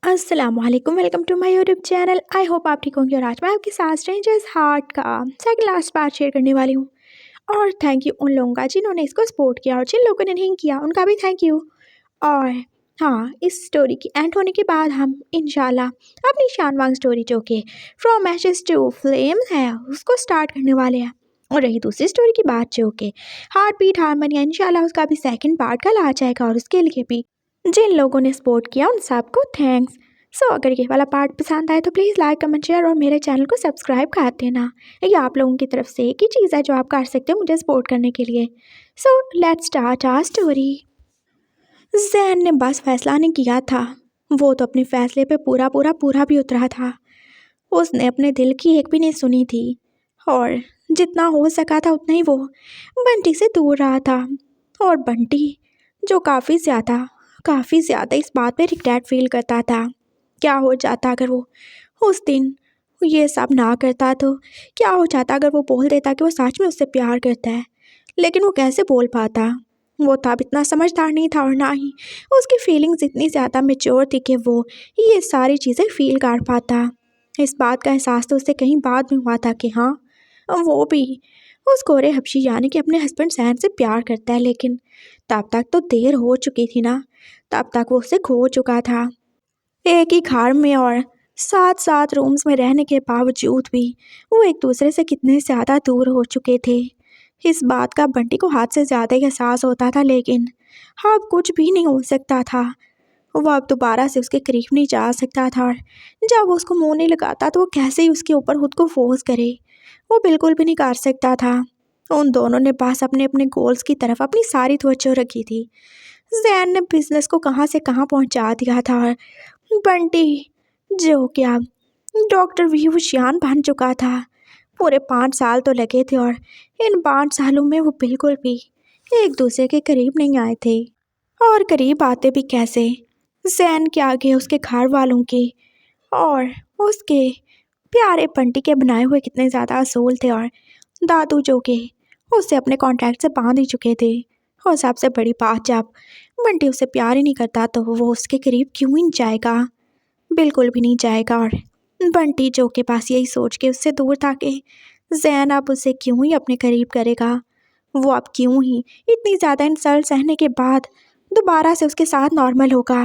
अस्सलामुअलैकुम, welcome to my YouTube channel. I hope आप ठीक होंगे। और आज मैं आपके साथ स्ट्रेंजर्स हार्ट का सेकंड लास्ट पार्ट शेयर करने वाली हूँ। और थैंक यू उन लोगों का जिन्होंने इसको सपोर्ट किया, और जिन लोगों ने नहीं किया उनका भी थैंक यू। और हाँ, इस स्टोरी की एंड होने के बाद हम इंशाल्लाह अपनी शानवांग स्टोरी जो कि फ्रॉम एशेस टू फ्लेम्स है उसको स्टार्ट करने वाले हैं। और रही दूसरी स्टोरी की बात जो कि हार्ट बीट हारमोनिया, इंशाल्लाह उसका भी सेकंड पार्ट कल आ जाएगा। और उसके लिए भी जिन लोगों ने सपोर्ट किया उन सबको थैंक्स। सो अगर ये वाला पार्ट पसंद आए तो प्लीज़ लाइक कमेंट शेयर और मेरे चैनल को सब्सक्राइब कर देना। ये आप लोगों की तरफ से एक ही चीज़ है जो आप कर सकते हो मुझे सपोर्ट करने के लिए। So let's start our story. Jain ने बस फैसला नहीं किया था, वो तो अपने फैसले पे पूरा भी उतरा था। उसने अपने दिल की एक भी नहीं सुनी थी, और जितना हो सका था उतना ही वो बंटी से दूर रहा था। और बंटी जो काफ़ी ज़्यादा इस बात पे रिग्रेट फील करता था। क्या हो जाता अगर वो उस दिन ये सब ना करता, तो क्या हो जाता अगर वो बोल देता कि वो सच में उससे प्यार करता है। लेकिन वो कैसे बोल पाता, वो तब इतना समझदार नहीं था, और ना ही उसकी फीलिंग्स इतनी ज़्यादा मेच्योर थी कि वो ये सारी चीज़ें फील कर पाता। इस बात का एहसास तो उसे कहीं बाद में हुआ था कि हाँ, वो भी उस गोरे हबशी यानी कि अपने हस्बैंड सैन से प्यार करता है। लेकिन तब तक तो देर हो चुकी थी ना, तब तक वो उसे खो चुका था। एक ही घर में और साथ साथ रूम्स में रहने के बावजूद भी वो एक दूसरे से कितने ज़्यादा दूर हो चुके थे। इस बात का बंटी को हाथ से ज़्यादा ही एहसास होता था, लेकिन अब कुछ भी नहीं हो सकता था। वो अब दोबारा से उसके करीब नहीं जा सकता था, और जब वो उसको मुंह नहीं लगाता तो वो कैसे ही उसके ऊपर खुद को फोर्स करे, वो बिल्कुल भी नहीं कर सकता था। उन दोनों ने बस अपने अपने गोल्स की तरफ अपनी सारी तवज्जो रखी थी। जैन ने बिजनेस को कहाँ से कहाँ पहुँचा दिया था, और बंटी जो क्या डॉक्टर विभूषियान बन चुका था। पूरे 5 साल तो लगे थे, और इन 5 सालों में वो बिल्कुल भी एक दूसरे के करीब नहीं आए थे। और करीब आते भी कैसे, जैन के आगे उसके घर वालों के और उसके प्यारे बंटी के बनाए हुए कितने ज़्यादा असूल थे, और दादू जो के उससे अपने कॉन्ट्रैक्ट से बांध ही चुके थे। और सबसे बड़ी बात, जब बंटी उससे प्यार ही नहीं करता तो वो उसके करीब क्यों ही जाएगा, बिल्कुल भी नहीं जाएगा। और बंटी जो के पास यही सोच के उससे दूर था कि जैन अब उसे क्यों ही अपने करीब करेगा, वो अब क्यों ही इतनी ज़्यादा इंसल्ट सहने के बाद दोबारा से उसके साथ नॉर्मल होगा,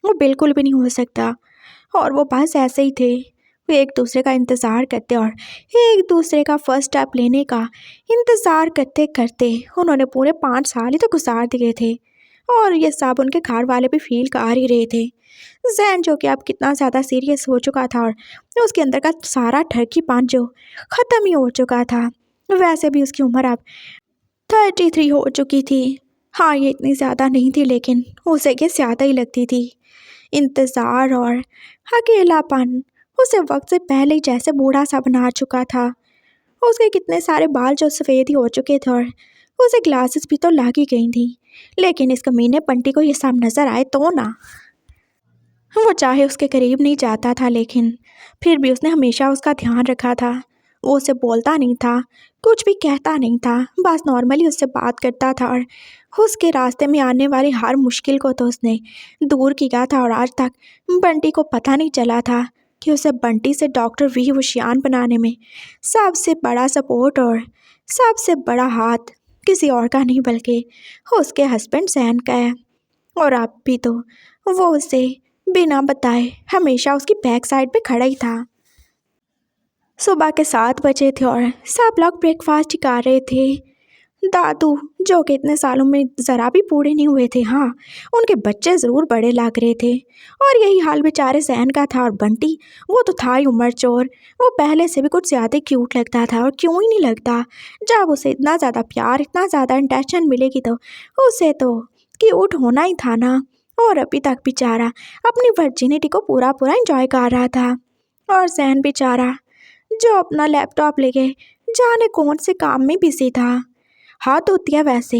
वो बिल्कुल भी नहीं हो सकता। और वो बस ऐसे ही थे, वो एक दूसरे का इंतज़ार करते और एक दूसरे का फर्स्ट स्टेप लेने का इंतज़ार करते करते उन्होंने पूरे 5 साल ही तो गुजार दिए थे। और ये सब उनके घर वाले भी फील कर ही रहे थे। जैन जो कि अब कितना ज़्यादा सीरियस हो चुका था, और उसके अंदर का सारा ठरकीपन जो ख़त्म ही हो चुका था। वैसे भी उसकी उम्र अब 33 हो चुकी थी। हाँ, ये इतनी ज़्यादा नहीं थी, लेकिन उसे ये ज़्यादा ही लगती थी। इंतज़ार और अकेलापन उसे वक्त से पहले ही जैसे बूढ़ा सा बना चुका था। उसके कितने सारे बाल जो सफ़ेद ही हो चुके थे, और उसे ग्लासेस भी तो लग ही गई थी। लेकिन इस कमीने पंटी को ये सब नज़र आए तो ना, वो चाहे उसके करीब नहीं जाता था, लेकिन फिर भी उसने हमेशा उसका ध्यान रखा था। वो उसे बोलता नहीं था, कुछ भी कहता नहीं था, बस नॉर्मली उससे बात करता था, और उसके रास्ते में आने वाली हर मुश्किल को तो उसने दूर किया था। और आज तक बंटी को पता नहीं चला था कि उसे बंटी से डॉक्टर वी होशियार बनाने में सबसे बड़ा सपोर्ट और सबसे बड़ा हाथ किसी और का नहीं बल्कि उसके हस्बैंड सैन का है। और अब भी तो वो उसे बिना बताए हमेशा उसकी बैक साइड पे खड़ा ही था। सुबह के 7 बजे थे, और सब लोग ब्रेकफास्ट ही कर रहे थे। दादू जो कि इतने सालों में ज़रा भी बूढ़े नहीं हुए थे, हाँ उनके बच्चे ज़रूर बड़े लग रहे थे। और यही हाल बेचारे जैन का था। और बंटी वो तो था ही उम्र चोर, वो पहले से भी कुछ ज़्यादा क्यूट लगता था। और क्यों ही नहीं लगता, जब उसे इतना ज़्यादा प्यार इतना ज़्यादा अटेंशन मिलेगी तो उसे तो क्यूट होना ही था ना। और अभी तक बेचारा अपनी वर्जिनिटी को पूरा पूरा इंजॉय कर रहा था। और जैन बेचारा जो अपना लैपटॉप लेके जाने कौन से काम में बिजी था। हाथ धोती है वैसे,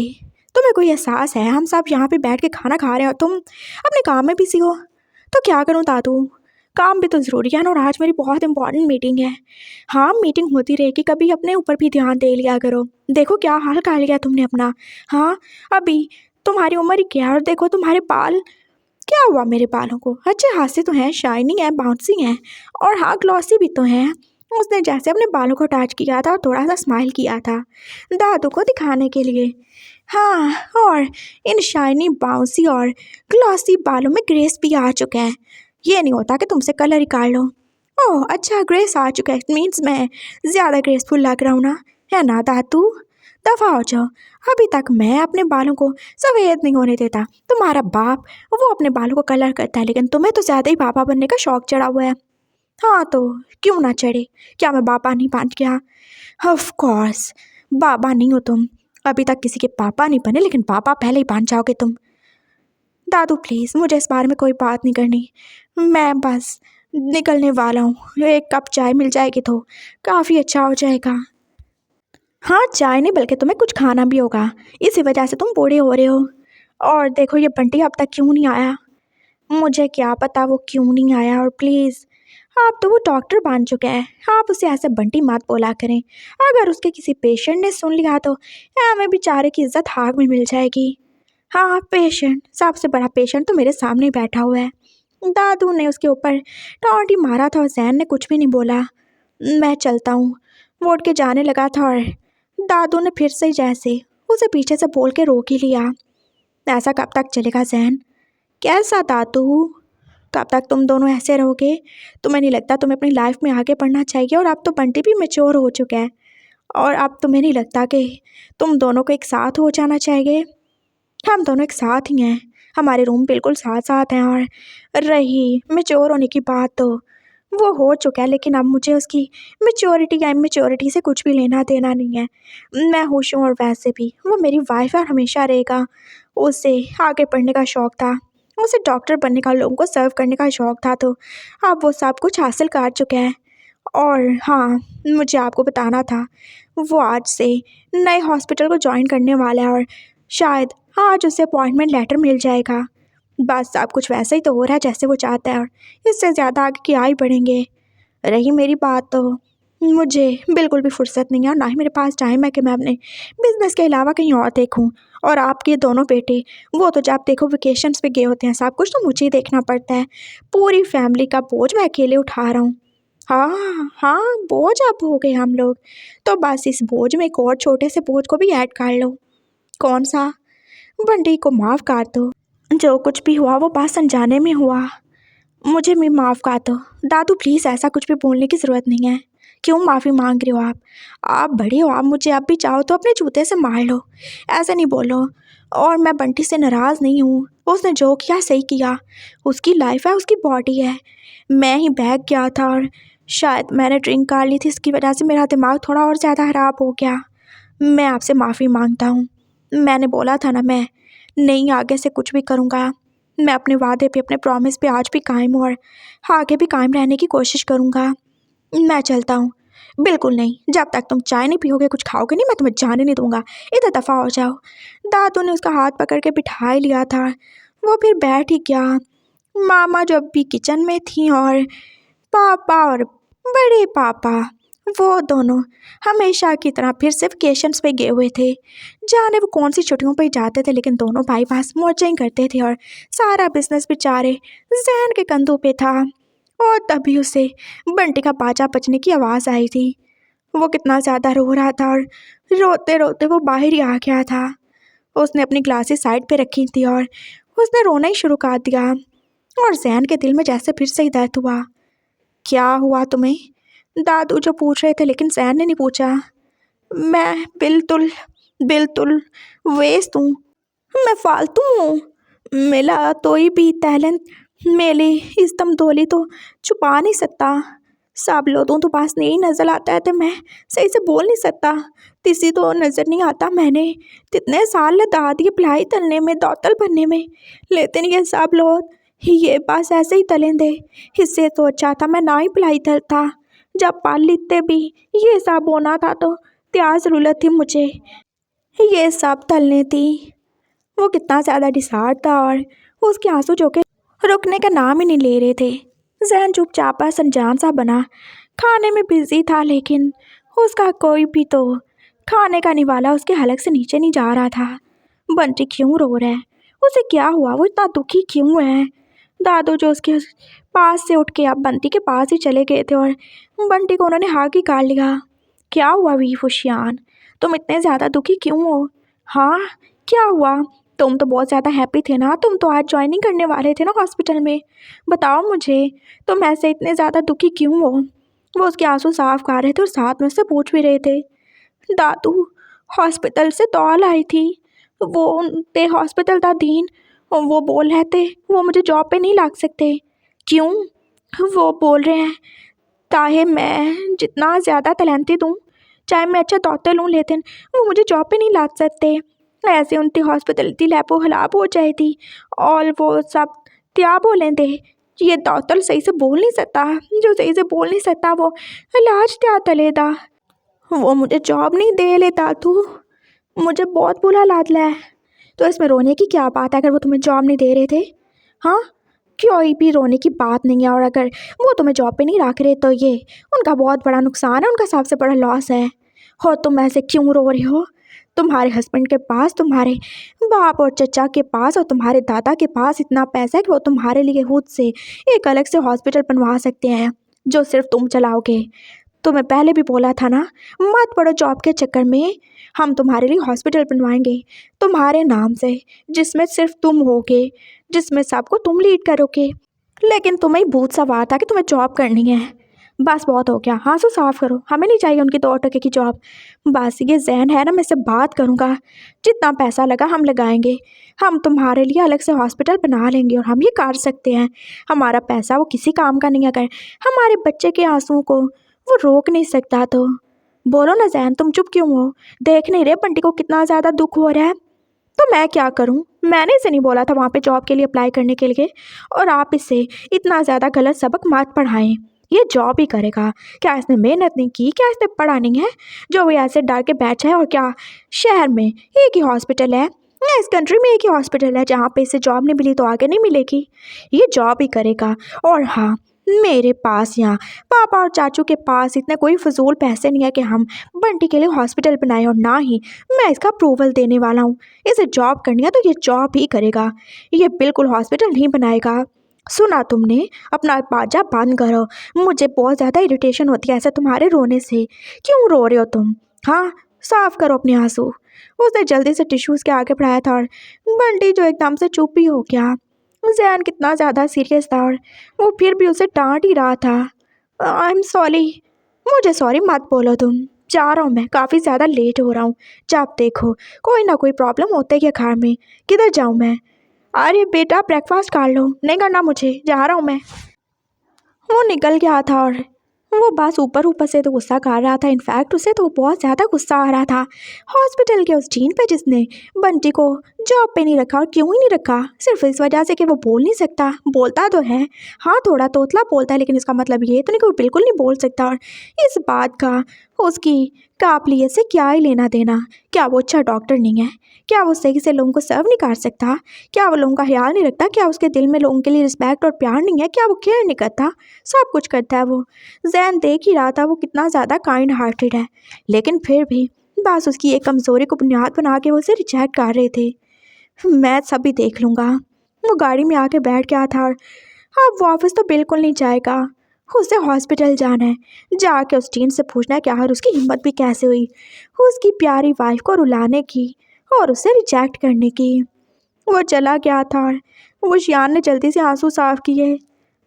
तुम्हें कोई एहसास है हम सब यहाँ पे बैठ के खाना खा रहे हो, तुम अपने काम में बिजी हो। तो क्या करूँ दादू, काम भी तो ज़रूरी है ना, और आज मेरी बहुत इंपॉर्टेंट मीटिंग है। हाँ मीटिंग होती रहेगी, कभी अपने ऊपर भी ध्यान दे लिया करो। देखो क्या हाल कर लिया तुमने अपना। हाँ अभी तुम्हारी उम्र ही क्या है, और देखो तुम्हारे बाल क्या हुआ मेरे बालों को? अच्छे खासे तो हैं, शाइनिंग है, बाउंसी हैं और हाँ ग्लॉसी भी तो हैं। उसने जैसे अपने बालों को टच किया था और थोड़ा सा स्माइल किया था दादू को दिखाने के लिए। हाँ, और इन शाइनी बाउंसी और ग्लॉसी बालों में ग्रेस भी आ चुका है। ये नहीं होता कि तुमसे कलर निकाल लो। ओह अच्छा, ग्रेस आ चुका है, मीन्स मैं ज़्यादा ग्रेसफुल लग रहा हूँ ना, है ना दादू? दफ़ा हो जाओ। अभी तक मैं अपने बालों को सफ़ेद नहीं होने देता। तुम्हारा बाप वो अपने बालों को कलर करता है, लेकिन तुम्हें तो ज़्यादा ही पापा बनने का शौक चढ़ा हुआ है। हाँ तो क्यों ना चढ़े? क्या मैं बापा नहीं बन गया? ऑफ कोर्स बाबा नहीं हो तुम। अभी तक किसी के पापा नहीं बने, लेकिन पापा पहले ही बन जाओगे तुम। दादू प्लीज़, मुझे इस बारे में कोई बात नहीं करनी। मैं बस निकलने वाला हूँ। एक कप चाय मिल जाएगी तो काफ़ी अच्छा हो जाएगा। हाँ, चाय नहीं बल्कि तुम्हें कुछ खाना भी होगा, इसी वजह से तुम बूढ़े हो रहे हो। और देखो ये बंटी अब तक क्यों नहीं आया? मुझे क्या पता वो क्यों नहीं आया। और प्लीज़, आप तो वो डॉक्टर बन चुके हैं, आप उसे ऐसे बंटी मत बोला करें। अगर उसके किसी पेशेंट ने सुन लिया तो हमें बेचारे की इज्जत हाथ में मिल जाएगी। हाँ पेशेंट, सबसे बड़ा पेशेंट तो मेरे सामने बैठा हुआ है। दादू ने उसके ऊपर टॉन्ट ही मारा था और जैन ने कुछ भी नहीं बोला। मैं चलता हूँ। वो उठ के जाने लगा था और दादू ने फिर से जैसे उसे पीछे से बोल के रोक ही लिया। ऐसा कब तक चलेगा जैन? कैसा दादू? कब तक तुम दोनों ऐसे रहोगे? तुम्हें नहीं लगता तुम्हें अपनी लाइफ में आगे बढ़ना चाहिए? और अब तो बंटी भी मैच्योर हो चुका है, और अब तुम्हें नहीं लगता कि तुम दोनों को एक साथ हो जाना चाहिए? हम दोनों एक साथ ही हैं, हमारे रूम बिल्कुल साथ साथ हैं। और रही मैच्योर होने की बात, तो वो हो चुका है, लेकिन अब मुझे उसकी मैच्योरिटी या इमेच्योरिटी से कुछ भी लेना देना नहीं है। मैं खुश हूँ, और वैसे भी वो मेरी वाइफ है और हमेशा रहेगा। उसे आगे पढ़ने का शौक़ था, उसे डॉक्टर बनने का, लोगों को सर्व करने का शौक़ था, तो अब वो सब कुछ हासिल कर चुका है। और हाँ, मुझे आपको बताना था, वो आज से नए हॉस्पिटल को ज्वाइन करने वाला है और शायद आज उसे अपॉइंटमेंट लेटर मिल जाएगा। बस सब कुछ वैसे ही तो हो रहा है जैसे वो चाहता है, और इससे ज़्यादा आगे क्या ही बढ़ेंगे। रही मेरी बात, तो मुझे बिल्कुल भी फुर्सत नहीं है और ना ही मेरे पास टाइम है कि मैं अपने बिज़नेस के अलावा कहीं और देखूं। और आपके दोनों बेटे, वो तो जब देखो वेकेशंस पे गए होते हैं, सब कुछ तो मुझे ही देखना पड़ता है। पूरी फैमिली का बोझ मैं अकेले उठा रहा हूँ। हाँ हाँ, बोझ अब हो गए हम लोग, तो बस इस बोझ में एक और छोटे से बोझ को भी ऐड कर लो। कौन सा? बंटी को माफ़ कर दो। जो कुछ भी हुआ वो बस अनजाने में हुआ, मुझे भी माफ़ कर दो। दादू प्लीज़, ऐसा कुछ भी बोलने की ज़रूरत नहीं है। क्यों माफ़ी मांग रहे हो आप बड़े हो, आप मुझे अब भी चाहो तो अपने जूते से मार लो, ऐसे नहीं बोलो। और मैं बंटी से नाराज़ नहीं हूँ, उसने जो किया सही किया, उसकी लाइफ है, उसकी बॉडी है। मैं ही बहक गया था और शायद मैंने ड्रिंक कर ली थी, इसकी वजह से मेरा दिमाग थोड़ा और ज़्यादा ख़राब हो गया। मैं आपसे माफ़ी मांगता हूँ। मैंने बोला था ना, मैं नहीं आगे से कुछ भी करूँगा। मैं अपने वादे पे, अपने प्रॉमिस पे आज भी कायम हूँ और आगे भी कायम रहने की कोशिश करूँगा। मैं चलता हूँ। बिल्कुल नहीं, जब तक तुम चाय नहीं पियोगे, कुछ खाओगे नहीं, मैं तुम्हें जाने नहीं दूँगा। इधर दफ़ा हो जाओ। दादू ने उसका हाथ पकड़ के बिठा ही लिया था, वो फिर बैठ ही गया। मामा जब भी किचन में थी और पापा और बड़े पापा, वो दोनों हमेशा की तरह फिर से वेकेशंस पे गए हुए थे। जाने वो कौन सी छुट्टियों पे जाते थे, लेकिन दोनों भाई बस मौजें करते थे और सारा बिजनेस बेचारे जहन के कंधों पे था। और तभी उसे बंटी का बाजा बजने की आवाज़ आई थी। वो कितना ज़्यादा रो रहा था और रोते रोते वो बाहर ही आ गया था। उसने अपनी ग्लासेस साइड पे रखी थी और उसने रोना ही शुरू कर दिया। और जैन के दिल में जैसे फिर से ही दर्द हुआ। क्या हुआ तुम्हें? दादू जो पूछ रहे थे, लेकिन जैन ने नहीं पूछा। मैं बिल्कुल बिल्कुल वेस्ट हूँ, मैं फालतू हूँ। मिला तो ही भी टैलेंट, मेरी इस दम धोली तो छुपा नहीं सकता। सब लोगों तो पास नहीं नज़र आता है, तो मैं सही से बोल नहीं सकता। किसी तो नज़र नहीं आता। मैंने कितने साल लगा दिए पढ़ाई तलने में, दौतल बनने में, लेकिन ये सब लोग ये बस ऐसे ही तलें दे। इससे तो अच्छा था मैं ना ही पढ़ाई तलता। जब पढ़ लिखते भी ये सब होना था, तो क्या ज़रूरत थी मुझे ये सब तलने थी। वो कितना ज़्यादा डिसार्ड था और उसके आंसू जो के रुकने का नाम ही नहीं ले रहे थे। जहन चुपचाप अनजान सा बना, खाने में बिजी था, लेकिन उसका कोई भी तो खाने का निवाला उसके हलक से नीचे नहीं जा रहा था। बंटी क्यों रो रहा है? उसे क्या हुआ, वो इतना दुखी क्यों है। दादू जो उसके पास से उठ के अब बंटी के पास ही चले गए थे और बंटी को उन्होंने हाथ ही काट लिया। क्या हुआ वी फुशियान, तुम इतने ज़्यादा दुखी क्यों हो। हाँ क्या हुआ, तुम तो बहुत ज़्यादा हैप्पी थे ना, तुम तो आज ज्वाइनिंग करने वाले थे ना हॉस्पिटल में। बताओ मुझे तुम ऐसे इतने ज़्यादा दुखी क्यों हो। वो उसके आंसू साफ कर रहे थे और साथ में उससे पूछ भी रहे थे। दादू हॉस्पिटल से कॉल आई थी, वो ते हॉस्पिटल दा दीन, वो बोल रहे थे वो मुझे जॉब पे नहीं लग सकते। क्यों, वो बोल रहे हैं चाहे मैं जितना ज़्यादा टैलेंटेड हूँ, चाहे मैं अच्छा डॉक्टर लूँ, लेकिन वो मुझे जॉब पे नहीं ला सकते। ऐसे उनकी हॉस्पिटलिटी लैबो खराब हो जाए थी और वो सब क्या बोले थे। ये डॉक्टर सही से बोल नहीं सकता, जो सही से बोल नहीं सकता वो इलाज क्या तलेदा। वो मुझे जॉब नहीं दे लेता तू, मुझे बहुत बुरा लागला है। तो इसमें रोने की क्या बात है अगर वो तुम्हें जॉब नहीं दे रहे थे। हाँ कोई भी रोने की बात नहीं है, और अगर वो तुम्हें जॉब पे नहीं रख रहे तो ये उनका बहुत बड़ा नुकसान है, उनका सबसे बड़ा लॉस है। हो तुम ऐसे क्यों रो रहे हो। तुम्हारे हस्बैंड के पास, तुम्हारे बाप और चचा के पास और तुम्हारे दादा के पास इतना पैसा है कि वो तुम्हारे लिए खुद से एक अलग से हॉस्पिटल बनवा सकते हैं जो सिर्फ तुम चलाओगे। तो मैं पहले भी बोला था ना, मत पड़ो जॉब के चक्कर में। हम तुम्हारे लिए हॉस्पिटल बनवाएंगे तुम्हारे नाम से, जिसमें सिर्फ तुम होगे, जिसमें सबको तुम लीड करोगे। लेकिन तुम्हें भूत सवार था कि तुम्हें जॉब करनी है। बस बहुत हो गया, आंसू साफ करो, हमें नहीं चाहिए उनकी 2 टके की जॉब। बस ये जहन है ना, मैं इससे बात करूँगा, जितना पैसा लगा हम लगाएंगे। हम तुम्हारे लिए अलग से हॉस्पिटल बना लेंगे और हम ये कर सकते हैं। हमारा पैसा वो किसी काम का नहीं, अगर हमारे बच्चे के आंसुओं को वो रोक नहीं सकता तो। बोलो ना जैन, तुम चुप क्यों हो। देख नहीं रहे बंटी को कितना ज़्यादा दुख हो रहा है। तो मैं क्या करूं, मैंने इसे नहीं बोला था वहाँ पे जॉब के लिए अप्लाई करने के लिए, और आप इसे इतना ज़्यादा गलत सबक मत पढ़ाएं। ये जॉब ही करेगा, क्या इसने मेहनत नहीं की, क्या इसने पढ़ा नहीं है जो वो ऐसे डर के बैठा है। और क्या शहर में एक ही हॉस्पिटल है, या इस कंट्री में एक ही हॉस्पिटल है जहाँ पे इसे जॉब नहीं मिली तो आगे नहीं मिलेगी। ये जॉब ही करेगा। और हाँ, मेरे पास यहाँ पापा और चाचू के पास इतने कोई फजूल पैसे नहीं है कि हम बंटी के लिए हॉस्पिटल बनाएं, और ना ही मैं इसका अप्रूवल देने वाला हूँ। इसे जॉब करनी है तो ये जॉब ही करेगा, ये बिल्कुल हॉस्पिटल नहीं बनाएगा। सुना तुमने, अपना बाजा बंद करो, मुझे बहुत ज़्यादा इरिटेशन होती है ऐसे तुम्हारे रोने से। क्यों रो रहे हो तुम। हाँ साफ करो अपने आंसू। उसने जल्दी से टिश्यूज़ के आगे बढ़ाया था और बंटी जो एकदम से चुप ही हो गया। जैन कितना ज़्यादा सीरियस था और वो फिर भी उसे डांट ही रहा था। I am sorry. मुझे सॉरी मत बोलो, तुम जा रहा हूँ मैं, काफ़ी ज़्यादा लेट हो रहा हूँ। जब देखो कोई ना कोई प्रॉब्लम होते ही है घर में, किधर जाऊँ मैं। अरे बेटा ब्रेकफास्ट कर लो, नहीं करना मुझे, जा रहा हूँ मैं। वो निकल गया था और वो बस ऊपर ऊपर से तो गुस्सा कर रहा था। इनफैक्ट उसे तो बहुत ज़्यादा गुस्सा आ रहा था हॉस्पिटल के उस डीन पे जिसने बंटी को जॉब पे नहीं रखा। और क्यों ही नहीं रखा, सिर्फ इस वजह से कि वो बोल नहीं सकता। बोलता तो है, हाँ थोड़ा तोतला बोलता है, लेकिन इसका मतलब ये तो नहीं कि वो बिल्कुल नहीं बोल सकता। और इस बात का उसकी काबिलियत से क्या ही लेना देना। क्या वो अच्छा डॉक्टर नहीं है, क्या वो सही से लोगों को सर्व नहीं कर सकता, क्या वो लोगों का ख्याल नहीं रखता, क्या उसके दिल में लोगों के लिए रिस्पेक्ट और प्यार नहीं है, क्या वो केयर नहीं करता। सब कुछ करता है वो। जैन देख ही रहा था वो कितना ज़्यादा काइंड हार्टेड है, लेकिन फिर भी बस उसकी एक कमज़ोरी को बुनियाद बना के वो उसे रिजेक्ट कर रहे थे। मैं सब भी देख लूँगा। वो गाड़ी में आके बैठ गया था और अब वो ऑफिस तो बिल्कुल नहीं जाएगा, उसे हॉस्पिटल जाना है। जाके उस टीन से पूछना है कि आखिर उसकी हिम्मत भी कैसे हुई उसकी प्यारी वाइफ को रुलाने की और उसे रिजेक्ट करने की। वो चला गया था और वो शियान ने जल्दी से आंसू साफ किए।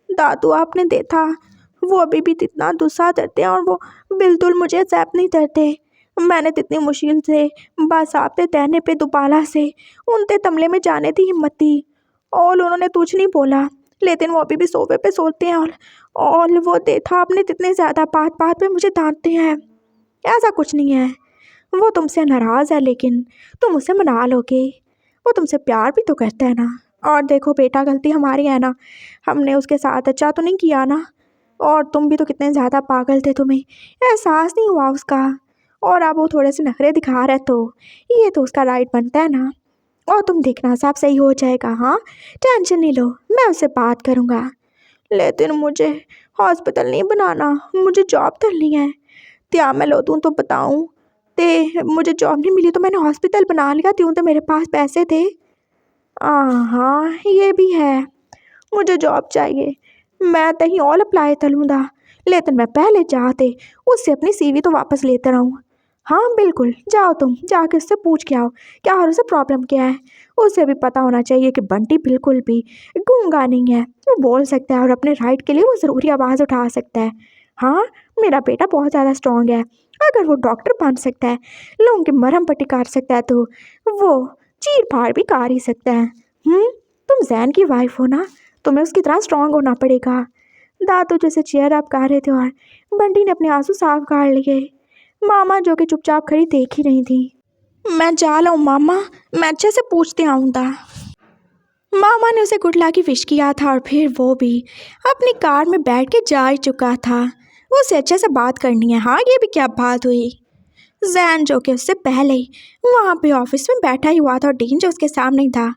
दादू आपने देखा, वो अभी भी कितना गुस्सा करते हैं और वो बिल्कुल मुझे एक्सेप्ट नहीं करते। मैंने कितनी मुश्किल से बस आपके कहने पे दोबारा से उनके तमले में जाने की हिम्मत थी, और उन्होंने कुछ नहीं बोला, लेकिन वो अभी भी सोफे पे सोते हैं। और वो देखा आपने कितने ज़्यादा बात बात पे मुझे डांटते हैं। ऐसा कुछ नहीं है, वो तुमसे नाराज़ है लेकिन तुम उसे मना लोगे। वो तुमसे प्यार भी तो करता है ना। और देखो बेटा, गलती हमारी है ना, हमने उसके साथ अच्छा तो नहीं किया ना। और तुम भी तो कितने ज़्यादा पागल थे, तुम्हें एहसास नहीं हुआ उसका। और अब वो थोड़े से नखरे दिखा रहे तो ये तो उसका राइट बनता है ना। और तुम देखना सब सही हो जाएगा। हाँ टेंशन नहीं लो, मैं उससे बात करूँगा। लेकिन मुझे हॉस्पिटल नहीं बनाना, मुझे जॉब करनी है। क्या मैं लो दूँ तो बताऊँ, ते मुझे जॉब नहीं मिली तो मैंने हॉस्पिटल बना लिया, त्यों तो मेरे पास पैसे थे। हाँ ये भी है। मुझे जॉब चाहिए। मैं कहीं और अप्लाई तलूँगा, लेकिन मैं पहले चाहते उससे अपनी सीवी तो वापस लेते रहूँ। हाँ बिल्कुल, जाओ तुम जाके उससे पूछ के आओ क्या और उसे प्रॉब्लम क्या है। उसे भी पता होना चाहिए कि बंटी बिल्कुल भी गूंगा नहीं है, वो बोल सकता है और अपने राइट के लिए वो ज़रूरी आवाज़ उठा सकता है। हाँ, मेरा बेटा बहुत ज़्यादा स्ट्रांग है। अगर वो डॉक्टर बन सकता है, लोगों की मरहम पट्टी कर सकता है, तो वो चीर फाड़ भी कर ही सकता है। तुम जैन की वाइफ हो ना, तुम्हें उसकी तरह स्ट्रांग होना पड़ेगा। दादू जैसे चेयर अप कर रहे थे और बंटी ने अपने आंसू साफ कर लिए। मामा जो कि चुपचाप खड़ी देख ही रही थी। मैं जा रहा हूँ मामा, मैं अच्छे से पूछते आऊँगा। मामा ने उसे गुड लक की विश किया था और फिर वो भी अपनी कार में बैठ के जा ही चुका था। उसे अच्छे से बात करनी है। हाँ, ये भी क्या बात हुई। जैन जो कि उससे पहले ही वहाँ पे ऑफिस में बैठा ही हुआ था और डीन जो उसके सामने ही था।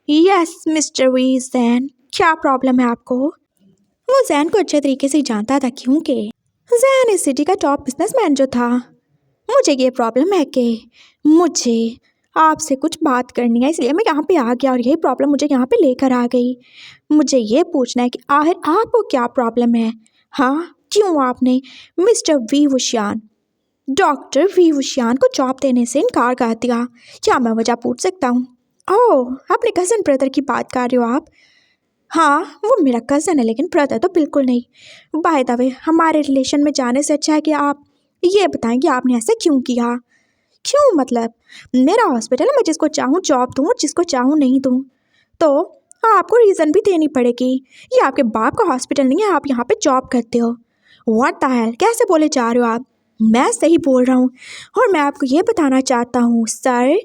यस मिस्टर वी जैन, क्या प्रॉब्लम है आपको। वो जैन को अच्छे तरीके से जानता था क्योंकि जैन इस सिटी का टॉप बिजनेसमैन जो था। मुझे ये प्रॉब्लम है कि मुझे आपसे कुछ बात करनी है, इसलिए मैं यहाँ पे आ गया और यही प्रॉब्लम मुझे यहाँ पे लेकर आ गई। मुझे ये पूछना है कि आखिर आपको क्या प्रॉब्लम है। हाँ, क्यों आपने मिस्टर वी वुशियान, डॉक्टर वी वुशियान को जॉब देने से इनकार कर दिया। क्या मैं वजह पूछ सकता हूँ। ओह, अपने कज़न ब्रदर की बात कर रहे हो आप। हाँ, वो मेरा कज़न है लेकिन ब्रदर तो बिल्कुल नहीं। बाय द वे, हमारे रिलेशन में जाने से अच्छा है कि आप ये बताएं कि आपने ऐसा क्यों किया। क्यों मतलब, मेरा हॉस्पिटल है, मैं जिसको चाहूँ जॉब दूँ और जिसको चाहूँ नहीं दूँ। तो आपको रीज़न भी देनी पड़ेगी। ये आपके बाप का हॉस्पिटल नहीं है, आप यहाँ पे जॉब करते हो। व्हाट द हेल, कैसे बोले जा रहे हो आप। मैं सही बोल रहा हूँ और मैं आपको ये बताना चाहता हूँ सर,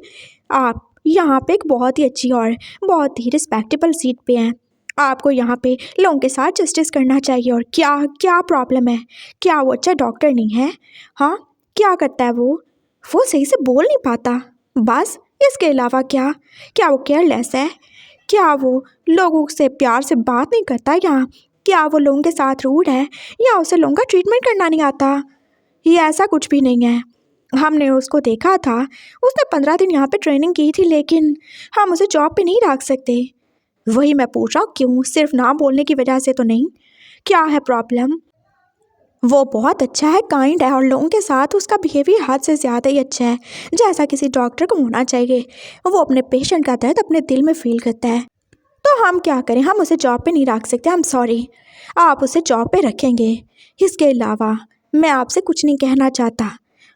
आप यहाँ पे एक बहुत ही अच्छी और बहुत ही रिस्पेक्टेबल सीट पे हैं। आपको यहाँ पे लोगों के साथ जस्टिस करना चाहिए। और क्या क्या प्रॉब्लम है, क्या वो अच्छा डॉक्टर नहीं है। हाँ, क्या करता है वो सही से बोल नहीं पाता, बस। इसके अलावा क्या क्या वो केयरलेस है, क्या वो लोगों से प्यार से बात नहीं करता, या क्या वो लोगों के साथ रूड है, या उसे लोगों का ट्रीटमेंट करना नहीं आता। ये ऐसा कुछ भी नहीं है। हमने उसको देखा था, उसने 15 दिन यहाँ पे ट्रेनिंग की थी, लेकिन हम उसे जॉब पे नहीं रख सकते। वही मैं पूछ रहा हूँ क्यों, सिर्फ ना बोलने की वजह से तो नहीं। क्या है प्रॉब्लम। वो बहुत अच्छा है, काइंड है और लोगों के साथ उसका बिहेवियर हद से ज़्यादा ही अच्छा है, जैसा किसी डॉक्टर को होना चाहिए। वो अपने पेशेंट का दर्द अपने दिल में फील करता है। तो हम क्या करें, हम उसे जॉब पे नहीं रख सकते। आई एम सॉरी, आप उसे जॉब पे रखेंगे। इसके अलावा मैं आपसे कुछ नहीं कहना चाहता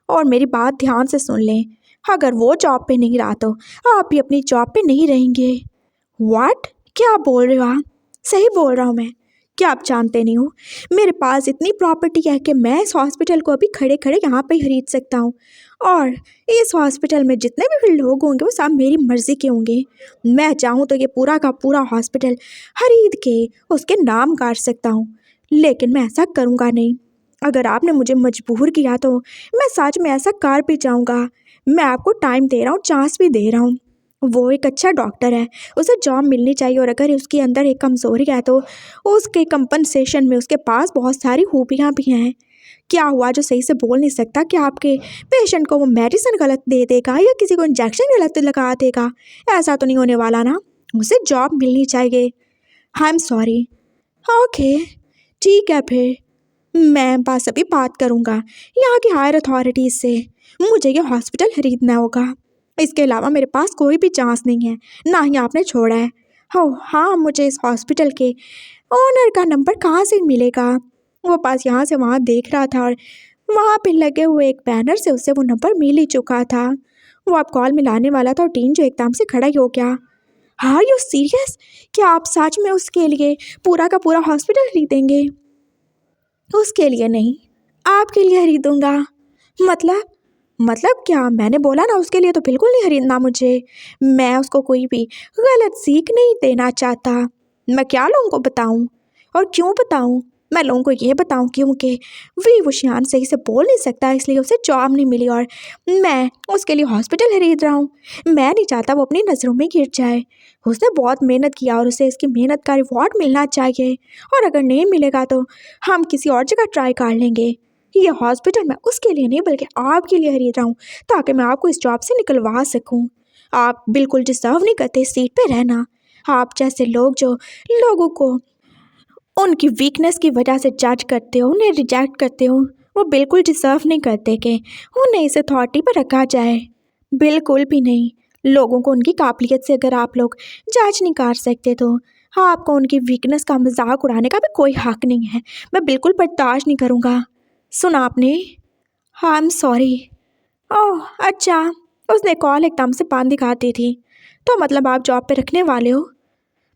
और मेरी बात ध्यान से सुन लें। अगर वो जॉब पे नहीं रहा तो आप भी अपनी जॉब पे नहीं रहेंगे। व्हाट, क्या बोल रहे हो आप। सही बोल रहा हूँ मैं। क्या आप जानते नहीं हो, मेरे पास इतनी प्रॉपर्टी है कि मैं इस हॉस्पिटल को अभी खड़े खड़े यहाँ पे ही खरीद सकता हूँ। और इस हॉस्पिटल में जितने भी लोग होंगे वो सब मेरी मर्ज़ी के होंगे। मैं चाहूँ तो ये पूरा का पूरा हॉस्पिटल खरीद के उसके नाम कर सकता हूँ, लेकिन मैं ऐसा करूँगा नहीं। अगर आपने मुझे मजबूर किया तो मैं सच में ऐसा कर भी जाऊँगा। मैं आपको टाइम दे रहा हूँ, चांस भी दे रहा हूँ। वो एक अच्छा डॉक्टर है, उसे जॉब मिलनी चाहिए। और अगर उसके अंदर एक कमज़ोरी है तो उसके कंपनसेशन में उसके पास बहुत सारी खूबियाँ भी हैं। क्या हुआ जो सही से बोल नहीं सकता, कि आपके पेशेंट को वो मेडिसिन गलत दे देगा या किसी को इंजेक्शन गलत लगा देगा। ऐसा तो नहीं होने वाला ना, उसे जॉब मिलनी चाहिए। I am sorry. ओके, ठीक है, फिर मैं बस अभी बात करूँगा यहाँ की हायर अथॉरिटीज़ से। मुझे ये हॉस्पिटल खरीदना होगा, इसके अलावा मेरे पास कोई भी चांस नहीं है, ना ही आपने छोड़ा है। हो हाँ, मुझे इस हॉस्पिटल के ओनर का नंबर कहाँ से मिलेगा। वो पास यहाँ से वहाँ देख रहा था और वहाँ पे लगे हुए एक बैनर से उसे वो नंबर मिल ही चुका था। वो अब कॉल मिलाने वाला था और टीन जो एकदम से खड़ा ही हो गया। आर यू सीरियस, क्या आप सच में उसके लिए पूरा का पूरा हॉस्पिटल खरीदेंगे। उसके लिए नहीं, आपके लिए खरीदूंगा। मतलब क्या, मैंने बोला ना उसके लिए तो बिल्कुल नहीं खरीदना मुझे। मैं उसको कोई भी गलत सीख नहीं देना चाहता। मैं क्या लोगों को बताऊं और क्यों बताऊं। मैं लोगों को ये बताऊं क्योंकि वी वुशियान सही से बोल नहीं सकता, इसलिए उसे जॉब नहीं मिली और मैं उसके लिए हॉस्पिटल खरीद रहा हूँ। मैं नहीं चाहता वो अपनी नज़रों में गिर जाए। उसने बहुत मेहनत किया और उसे इसकी मेहनत का रिवॉर्ड मिलना चाहिए। और अगर नहीं मिलेगा तो हम किसी और जगह ट्राई कर लेंगे। ये हॉस्पिटल मैं उसके लिए नहीं बल्कि आपके लिए खरीद रहा हूँ, ताकि मैं आपको इस जॉब से निकलवा सकूँ। आप बिल्कुल डिजर्व नहीं करते इस सीट पे रहना। आप जैसे लोग जो लोगों को उनकी वीकनेस की वजह से जज करते हो, उन्हें रिजेक्ट करते हो, वो बिल्कुल डिजर्व नहीं करते कि उन्हें इस अथॉरिटी पर रखा जाए। बिल्कुल भी नहीं। लोगों को उनकी काबिलियत से अगर आप लोग जज नहीं कर सकते तो आपको उनकी वीकनेस का मजाक उड़ाने का भी कोई हक नहीं है। मैं बिल्कुल बर्दाश्त नहीं करूँगा। सुना आपने? हाँ, आई एम सॉरी। ओह अच्छा, उसने कॉल एकदम से पान दिखाती थी। तो मतलब आप जॉब पे रखने वाले हो?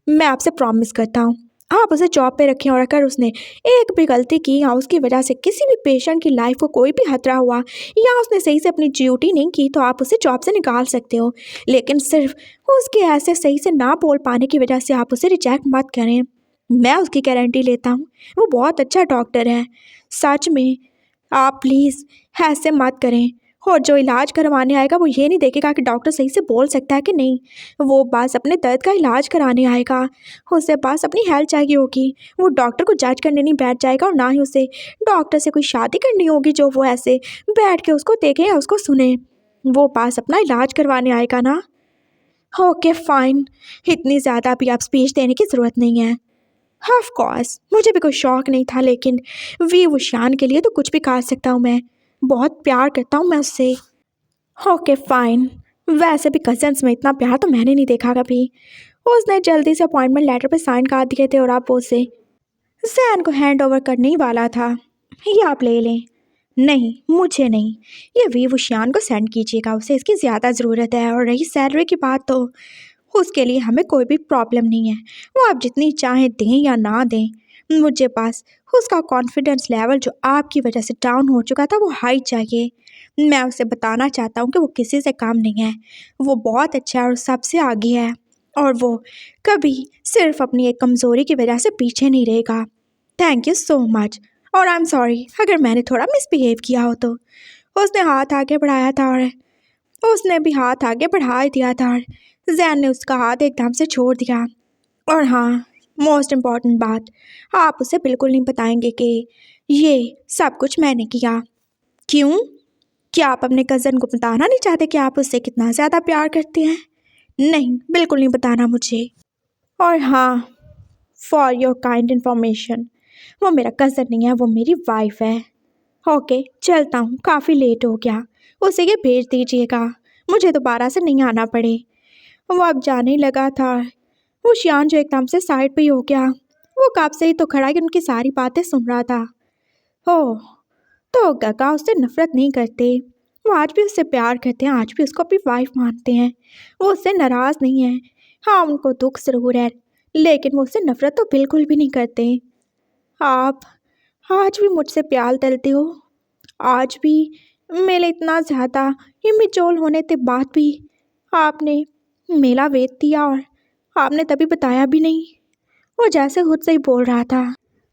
मैं आपसे प्रॉमिस करता हूँ आप उसे जॉब पे रखें, और अगर उसने एक भी गलती की या उसकी वजह से किसी भी पेशेंट की लाइफ को कोई भी खतरा हुआ या उसने सही से अपनी ड्यूटी नहीं की तो आप उसे जॉब से निकाल सकते हो। लेकिन सिर्फ उसके ऐसे सही से ना बोल पाने की वजह से आप उसे रिजेक्ट मत करें। मैं उसकी गारंटी लेता हूँ, वो बहुत अच्छा डॉक्टर है। सच में आप प्लीज़ ऐसे मत करें। और जो इलाज करवाने आएगा वो ये नहीं देखेगा कि डॉक्टर सही से बोल सकता है कि नहीं। वो बस अपने दर्द का इलाज कराने आएगा। उसे बस अपनी हेल्थ चाहिए होगी। वो डॉक्टर को जज करने नहीं बैठ जाएगा, और ना ही उसे डॉक्टर से कोई शादी करनी होगी जो वो ऐसे बैठ के उसको देखे या उसको सुने। वो बस अपना इलाज करवाने आएगा ना। ओके फाइन, इतनी ज़्यादा भी आप स्पीच देने की ज़रूरत नहीं है। ऑफ कोर्स मुझे भी कोई शौक नहीं था, लेकिन वी वुशान के लिए तो कुछ भी कर सकता हूँ मैं। बहुत प्यार करता हूँ मैं उससे। ओके फाइन, वैसे भी कजन्स में इतना प्यार तो मैंने नहीं देखा कभी। उसने जल्दी से अपॉइंटमेंट लेटर पे साइन कर दिए थे और आप उसे जैन को हैंड ओवर करने ही वाला था। ये आप ले लें। नहीं, मुझे नहीं, ये वी वुशियान को सेंड कीजिएगा, उसे इसकी ज़्यादा ज़रूरत है। और रही सैलरी की बात तो उसके लिए हमें कोई भी प्रॉब्लम नहीं है। वो आप जितनी चाहें दें या ना दें, मुझे पास उसका कॉन्फिडेंस लेवल जो आपकी वजह से डाउन हो चुका था वो हाई चाहिए। मैं उसे बताना चाहता हूँ कि वो किसी से कम नहीं है। वो बहुत अच्छा है और सबसे आगे है, और वो कभी सिर्फ अपनी एक कमज़ोरी की वजह से पीछे नहीं रहेगा। Thank you so much. और आई एम सॉरी अगर मैंने थोड़ा मिसबिहेव किया हो तो। उसने हाथ आगे बढ़ाया था और उसने भी हाथ आगे बढ़ा ही दिया था, और जैन ने उसका हाथ एकदम से छोड़ दिया। और हाँ, मोस्ट इम्पॉर्टेंट बात, आप उसे बिल्कुल नहीं बताएंगे कि ये सब कुछ मैंने किया। क्यों? क्या आप अपने कज़न को बताना नहीं चाहते कि आप उससे कितना ज़्यादा प्यार करते हैं? नहीं, बिल्कुल नहीं बताना मुझे। और हाँ, फॉर योर काइंड इन्फॉर्मेशन, वो मेरा कज़न नहीं है, वो मेरी वाइफ है। ओके, चलता हूँ, काफ़ी लेट हो गया। उसे ये भेज दीजिएगा, मुझे दोबारा से नहीं आना पड़े। वो अब जाने ही लगा था। वो शियान जो एकदम से साइड पे ही हो गया। वो कब से ही तो खड़ा कि उनकी सारी बातें सुन रहा था। ओह, तो गगा उससे नफरत नहीं करते, वो आज भी उससे प्यार करते हैं, आज भी उसको अपनी वाइफ मानते हैं। वो उससे नाराज़ नहीं है। हाँ, उनको दुख ज़रूर है, लेकिन वो उससे नफरत तो बिल्कुल भी नहीं करते। आप आज भी मुझसे प्यार तलते हो, आज भी मेरे इतना ज़्यादा इमेचोल होने के बाद भी आपने मेरा वेट दिया, और आपने तभी बताया भी नहीं। वो जैसे खुद से ही बोल रहा था,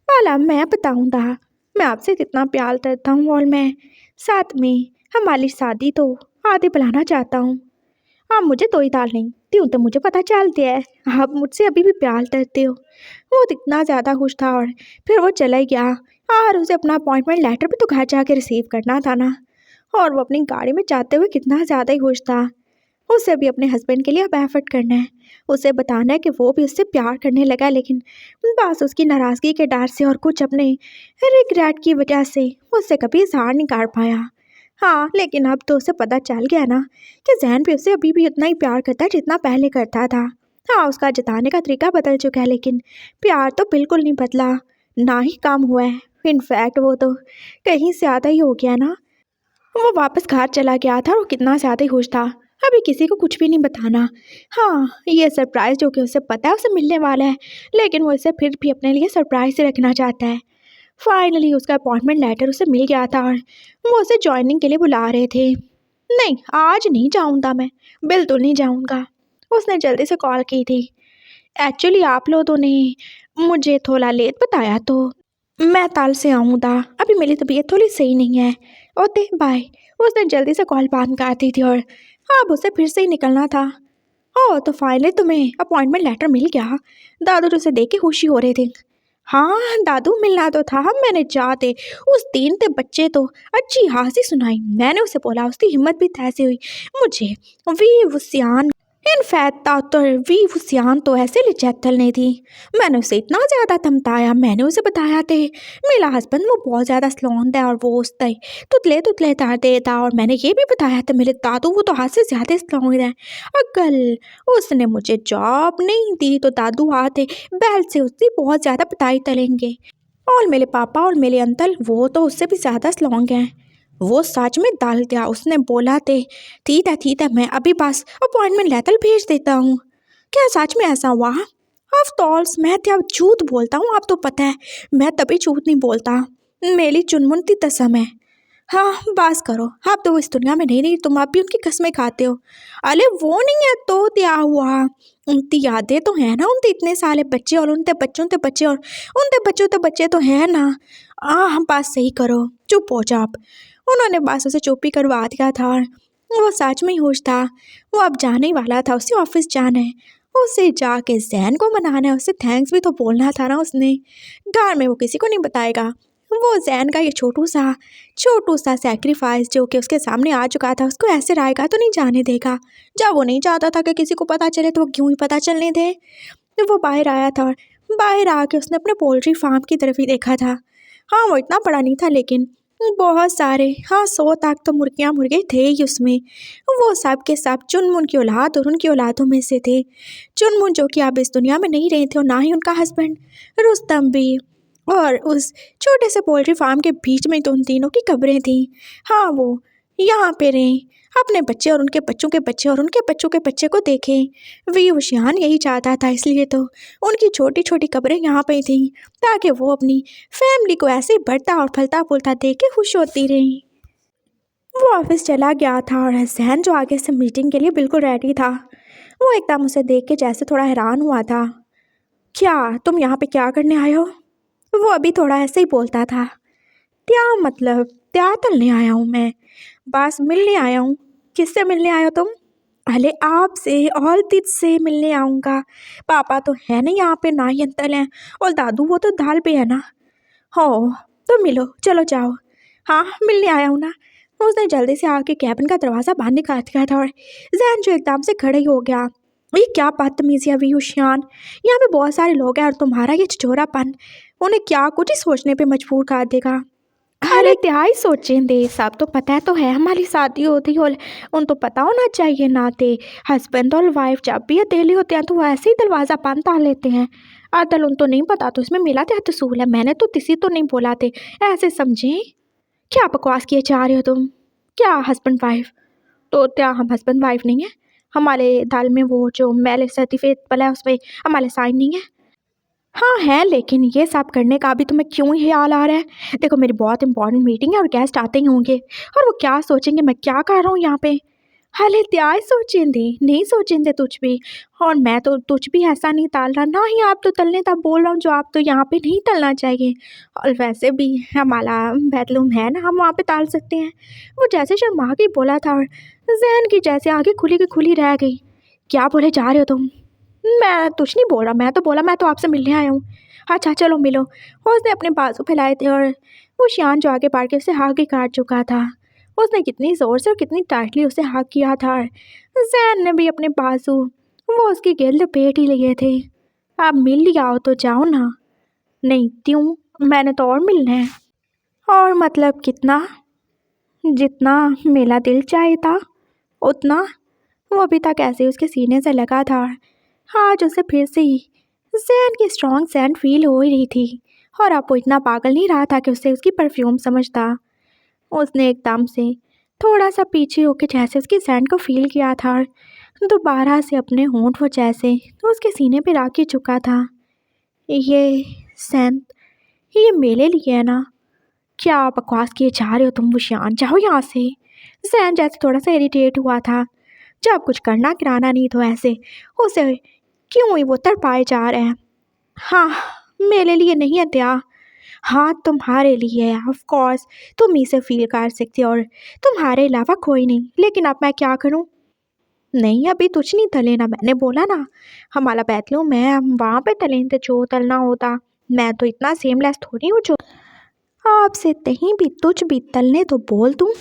वाला मैं बताऊँगा मैं आपसे कितना प्यार करता हूँ, और मैं साथ में हमारी शादी तो आगे बुलाना चाहता हूँ। आप मुझे तो ही दाल नहीं क्यों, तो मुझे पता चल गया है आप मुझसे अभी भी प्यार करते हो। वो तो इतना ज़्यादा खुश था, और फिर वो चला ही गया। और उसे अपना अपॉइंटमेंट लेटर भी तो घर जाके रिसीव करना था ना। और वो अपनी गाड़ी में जाते हुए कितना ज़्यादा ही खुश था। उसे भी अपने हस्बैंड के लिए अब एफर्ट करना है, उसे बताना है कि वो भी उससे प्यार करने लगा, लेकिन बस उसकी नाराज़गी के डर से और कुछ अपने रिग्रेट की वजह से उससे कभी इजहार नहीं कर पाया। हाँ, लेकिन अब तो उसे पता चल गया ना कि जैन भी उसे अभी भी उतना ही प्यार करता है जितना पहले करता था। हाँ, उसका जताने का तरीका बदल चुका है, लेकिन प्यार तो बिल्कुल नहीं बदला, ना ही कम हुआ है। इनफैक्ट वो तो कहीं ज़्यादा ही हो गया ना। वो वापस घर चला गया था और कितना ज़्यादा ही खुश था। अभी किसी को कुछ भी नहीं बताना। हाँ, ये सरप्राइज़ जो कि उसे पता है उसे मिलने वाला है, लेकिन वो इसे फिर भी अपने लिए सरप्राइज़ ही रखना चाहता है। फाइनली उसका अपॉइंटमेंट लेटर उसे मिल गया था, और वो उसे ज्वाइनिंग के लिए बुला रहे थे। नहीं, आज नहीं जाऊँगा मैं, बिल्कुल नहीं जाऊँगा। उसने जल्दी से कॉल की थी। एक्चुअली आप लोगों ने मुझे थोड़ा लेट बताया, तो मैं कल से आऊँगा, अभी मेरी तबीयत थोड़ी सही नहीं है। Okay bye. उसने जल्दी से कॉल बंद कर दी थी, और अब उसे फिर से ही निकलना था। ओह, तो फाइनली तुम्हें अपॉइंटमेंट लेटर मिल गया। दादू उसे देख के खुशी हो रहे थे। हाँ दादू मिलना तो था, मैंने जाते उस दिन ते बच्चे तो अच्छी हंसी सुनाई। मैंने उसे बोला, उसकी हिम्मत भी तैसे हुई मुझे वी वुसियान इनफैक्ट तातर वी वुसियान तो ऐसे लिचैतल नहीं थी। मैंने उसे इतना ज़्यादा धमकाया। मैंने उसे बताया थे मेरा हस्बैंड वो बहुत ज़्यादा स्लोन था और वो उस तय तुतले तुतले तारते था। और मैंने ये भी बताया था मेरे दादू वो तो हाथ से ज़्यादा स्लोन है। अकल उसने मुझे जॉब नहीं दी तो दादू आते बैल से उसकी बहुत ज़्यादा पिटाई तलेंगे। और मेरे पापा और मेरे अंकल वो तो उससे भी ज़्यादा स्ट्रॉन्ग हैं। वो सच में डाल दिया। उसने बोला थे ठीक है मैं अभी बस अपॉइंटमेंट लेटर भेज देता हूँ। क्या सच में ऐसा हुआ? ऑफ कोर्स मैं क्या झूठ बोलता हूँ, आप तो पता है मैं तभी झूठ नहीं बोलता। मेरी चुनमुनती कसम है। हाँ बस करो, आप तो इस दुनिया में नहीं रही, तुम आप भी उनकी कसमें खाते हो। अरे वो नहीं है तो क्या हुआ? उनकी यादें तो है ना, उनके इतने सारे बच्चे और उनके बच्चों के बच्चे और उनके बच्चों के बच्चे तो है ना। बस सही करो, चुप हो जाओ आप। उन्होंने बस उसे चुप ही करवा दिया था। और वो सच में ही होश था। वो अब जाने ही वाला था, उसे ऑफिस जाना है। उसे जाके जैन को मनाना है, उसे थैंक्स भी तो बोलना था ना उसने। घर में वो किसी को नहीं बताएगा। वो जैन का ये छोटू सा सेक्रीफाइस जो कि उसके सामने आ चुका था, उसको ऐसे रहेगा तो नहीं जाने देगा। जब वो नहीं चाहता था कि किसी को पता चले तो वो क्यों ही पता चलने दे। तो वो बाहर आया था और बाहर आके उसने अपने पोल्ट्री फार्म की तरफ ही देखा था। हाँ वो इतना बड़ा नहीं था लेकिन बहुत सारे, हाँ 100 तक तो मुर्गियाँ मुर्गे थे ही उसमें। वो सब के सब चुनमुन की औलाद और उनकी औलादों में से थे। चुनमुन जो कि अब इस दुनिया में नहीं रहे थे और ना ही उनका हस्बैंड रुस्तम भी। और उस छोटे से पोल्ट्री फार्म के बीच में तो उन तीनों की कब्रें थीं। हाँ वो यहाँ पे रहें, अपने बच्चे और उनके बच्चों के बच्चे और उनके बच्चों के बच्चे को देखें। वी हुशियान यही चाहता था, इसलिए तो उनकी छोटी छोटी कब्रें यहाँ पे थीं ताकि वो अपनी फैमिली को ऐसे ही बढ़ता और फलता फूलता देख के खुश होती रहीं। वो ऑफिस चला गया था और जहन जो आगे से मीटिंग के लिए बिल्कुल रेडी था, वो एकदम उसे देख के जैसे थोड़ा हैरान हुआ था। क्या तुम यहाँ पे क्या करने आए हो? वो अभी थोड़ा ऐसे ही बोलता था। क्या मतलब? क्या तलने आया हूँ मैं, बस मिलने आया हूँ। किससे मिलने आए हो तुम? अरे आपसे और तुझसे मिलने आऊँगा। पापा तो है नहीं यहाँ पे, ना ही अंकल हैं, और दादू वो तो दाल पे है ना। हो तो मिलो, चलो जाओ। हाँ मिलने आया हूँ ना। उसने जल्दी से आके कैबिन का दरवाज़ा बांध निकाल दिया था और जैन जो एकदम से खड़े ही हो गया। ये क्या बदतमीजी है वियुषियान, यहाँ पे बहुत सारे लोग हैं और तुम्हारा ये छिछोरापन उन्हें क्या कुछ ही सोचने पे मजबूर कर देगा। अरे क्या ही सोचेंगे, सब तो पता है तो है हमारी शादी होती और उन तो पता होना चाहिए ना थे। हस्बैंड और वाइफ जब भी अकेले होते हैं तो वो ऐसे ही दरवाज़ा बंद कर लेते हैं। अदल उन तो नहीं पता तो इसमें मेरा क्या कसूर है, मैंने तो किसी तो नहीं बोला थे ऐसे समझे। क्या बकवास किए जा रहे हो तुम? क्या हस्बैंड वाइफ? तो क्या हम हस्बैंड वाइफ नहीं है? हमारे दाल में वो जो मैरिज सर्टिफिकेट वाला है उसमें हमारे साइन नहीं है? हाँ है, लेकिन ये सब करने का भी तुम्हें क्यों ही ख्याल आ रहा है? देखो मेरी बहुत इंपॉर्टेंट मीटिंग है और गेस्ट आते ही होंगे और वो क्या सोचेंगे मैं क्या कर रहा हूँ यहाँ पे। हाले क्या ही सोचेंगे, नहीं सोचेंगे तुझ भी। और मैं तो तुझ भी ऐसा नहीं टाल रहा, ना ही आप तो तलने तब बोल रहा हूँ जो आप तो यहाँ पे नहीं तलना चाहिए। और वैसे भी हमारा बेडरूम है ना, हम वहाँ पे टाल सकते हैं। वो जैसे शर्मा के बोला था और जहन की जैसे आगे खुली की खुली रह गई। क्या बोले जा रहे हो तुम? मैं कुछ नहीं बोल रहा, मैं तो बोला मैं तो आपसे मिलने आया हूँ। अच्छा चलो मिलो। उसने अपने बाजू फैलाए थे और वो शान जो आगे बढ़ के उसे हाथ ही काट चुका था। उसने कितनी ज़ोर से और कितनी टाइटली उसे हाथ किया था। जैन ने भी अपने बाजू वो उसकी गिल्द लपेट ही लिए थे। आप मिल लिया हो तो जाओ ना। नहीं क्यों, मैंने तो और मिलना है। और मतलब कितना? जितना मेरा दिल चाहे था उतना। वो अभी तक ऐसे ही उसके सीने से लगा था। आज उसे फिर से ही जैन की स्ट्रॉन्ग सेंट फील हो ही रही थी। और अब वो इतना पागल नहीं रहा था कि उसे उसकी परफ्यूम समझता। उसने एकदम से थोड़ा सा पीछे होकर जैसे उसकी सेंट को फील किया था और दोबारा से अपने होंठ वो जैसे तो उसके सीने पे रख ही चुका था। ये सेंट ये मेरे लिए है ना? क्या बकवास किए जा रहे हो तुम बुशियान, जाओ यहाँ से। जैन जैसे थोड़ा सा इरिटेट हुआ था। जब कुछ करना कराना नहीं तो ऐसे उसे क्यों ही वो तड़पाए जा रहे हैं। हाँ मेरे लिए नहीं है त्या। हाँ तुम्हारे लिए है ऑफ कोर्स, तुम ही से फील कर सकते हो और तुम्हारे अलावा कोई नहीं, लेकिन अब मैं क्या करूँ? नहीं अभी कुछ नहीं तले ना, मैंने बोला ना हमारा बैतलूम है, हम वहाँ पे तलें थे जो तलना होता। मैं तो इतना सेमलेस थोड़ी हूँ जो आपसे कहीं भी तुझ भी तलने तो बोल दूँ।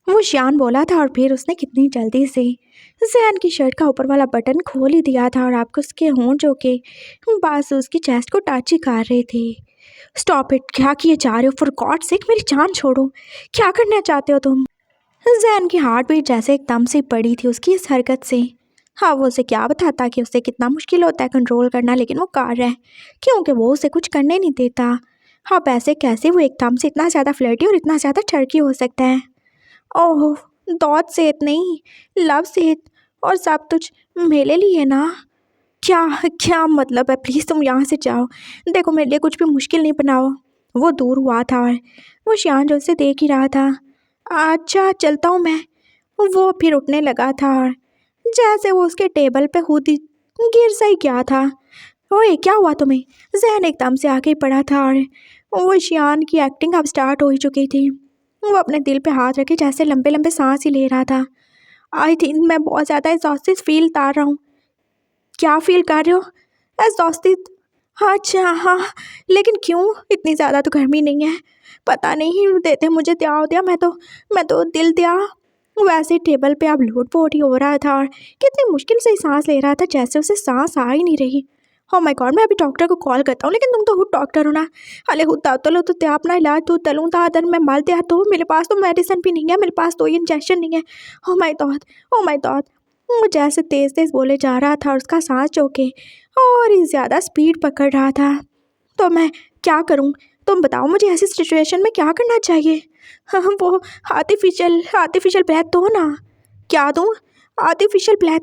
वो शान बोला था और फिर उसने कितनी जल्दी से जैन की शर्ट का ऊपर वाला बटन खोल ही दिया था और आपको उसके होंठ जो के बस उसकी चेस्ट को टच ही कर रहे थे। स्टॉप इट, क्या किए जा रहे हो? फॉर गॉड सेक मेरी जान छोड़ो, क्या करना चाहते हो तुम? जैन की हार्ट बीट जैसे एकदम से पड़ी थी उसकी इस हरकत से। हाँ, वो उसे क्या बताता कि उसे कितना मुश्किल होता है कंट्रोल करना, लेकिन वो कर रहा है क्योंकि वो उसे कुछ करने नहीं देता। हाँ, ऐसे कैसे वो एकदम से इतना ज़्यादा फ्लर्टी और इतना ज़्यादा टर्की हो सकता है? ओह, दौद सेहत नहीं, लव सेहत, और सब कुछ मेरे लिए ना। क्या क्या मतलब है? प्लीज़ तुम यहाँ से जाओ, देखो मेरे लिए कुछ भी मुश्किल नहीं बनाओ। वो दूर हुआ था और वो शान जो उसे देख ही रहा था। अच्छा चलता हूँ मैं। वो फिर उठने लगा था और जैसे वो उसके टेबल पे खुद ही गिर सा ही गया था। ओए क्या हुआ तुम्हें? जहन एकदम से आके पड़ा था और वो शियान की एक्टिंग अब स्टार्ट हो ही चुकी थी। वो अपने दिल पे हाथ रखे जैसे लंबे लंबे सांस ही ले रहा था। आई थिंक मैं बहुत ज़्यादा एग्जॉस्टेड फील कर रहा हूँ। क्या फील कर रहे हो? एग्जॉस्टेड? अच्छा हाँ, लेकिन क्यों? इतनी ज़्यादा तो गर्मी नहीं है। पता नहीं देते मुझे क्या हो गया, मैं तो दिल दिया। वैसे टेबल पे अब लोट पोट ही हो रहा था और कितनी मुश्किल से सांस ले रहा था, जैसे उसे सांस आ ही नहीं रही। हो माय गॉड, मैं अभी डॉक्टर को कॉल करता हूँ, लेकिन तुम तो खुद डॉक्टर हो ना। अरे खुद तलो तो त्या अपना इलाज तू तलूँ था, अदर मैं मल दिया तो मेरे पास तो मेडिसिन भी नहीं है, मेरे पास तो इंजेक्शन नहीं है। हो माय गॉड, हो माय गॉड। वो जैसे तेज तेज बोले जा रहा था और उसका सांस चौके और ही ज़्यादा स्पीड पकड़ रहा था। तो मैं क्या करूं? तुम बताओ मुझे ऐसी सिचुएशन में क्या करना चाहिए? हाँ, वो आर्टिफिशियल आर्टिफिशियल ब्रेथ दो ना। क्या दूं? Artificial breath.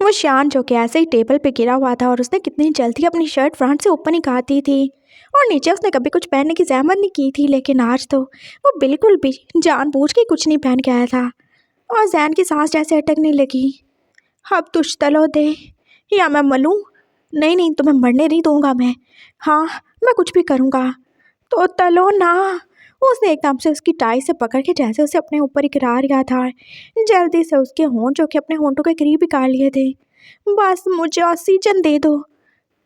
वो शान जो कि ऐसे ही टेबल पे गिरा हुआ था और उसने कितनी जल्दी अपनी शर्ट फ्रंट से ऊपर निकाल दी थी और नीचे उसने कभी कुछ पहनने की जहमत नहीं की थी, लेकिन आज तो वो बिल्कुल भी जानबूझ के कुछ नहीं पहन के आया था और जैन की सांस जैसे अटकने लगी। अब तुझ तलो दे या मैं मलूँ? नहीं नहीं, तुम्हें मरने नहीं दूंगा मैं। हाँ, मैं कुछ भी करूँगा। तो तलो ना। उसने एकदम से उसकी टाई से पकड़ के जैसे उसे अपने ऊपर ही गिरा लिया था, जल्दी से उसके होंठ जो कि अपने होंठों के करीब ही काट लिए थे। बस मुझे ऑक्सीजन दे दो।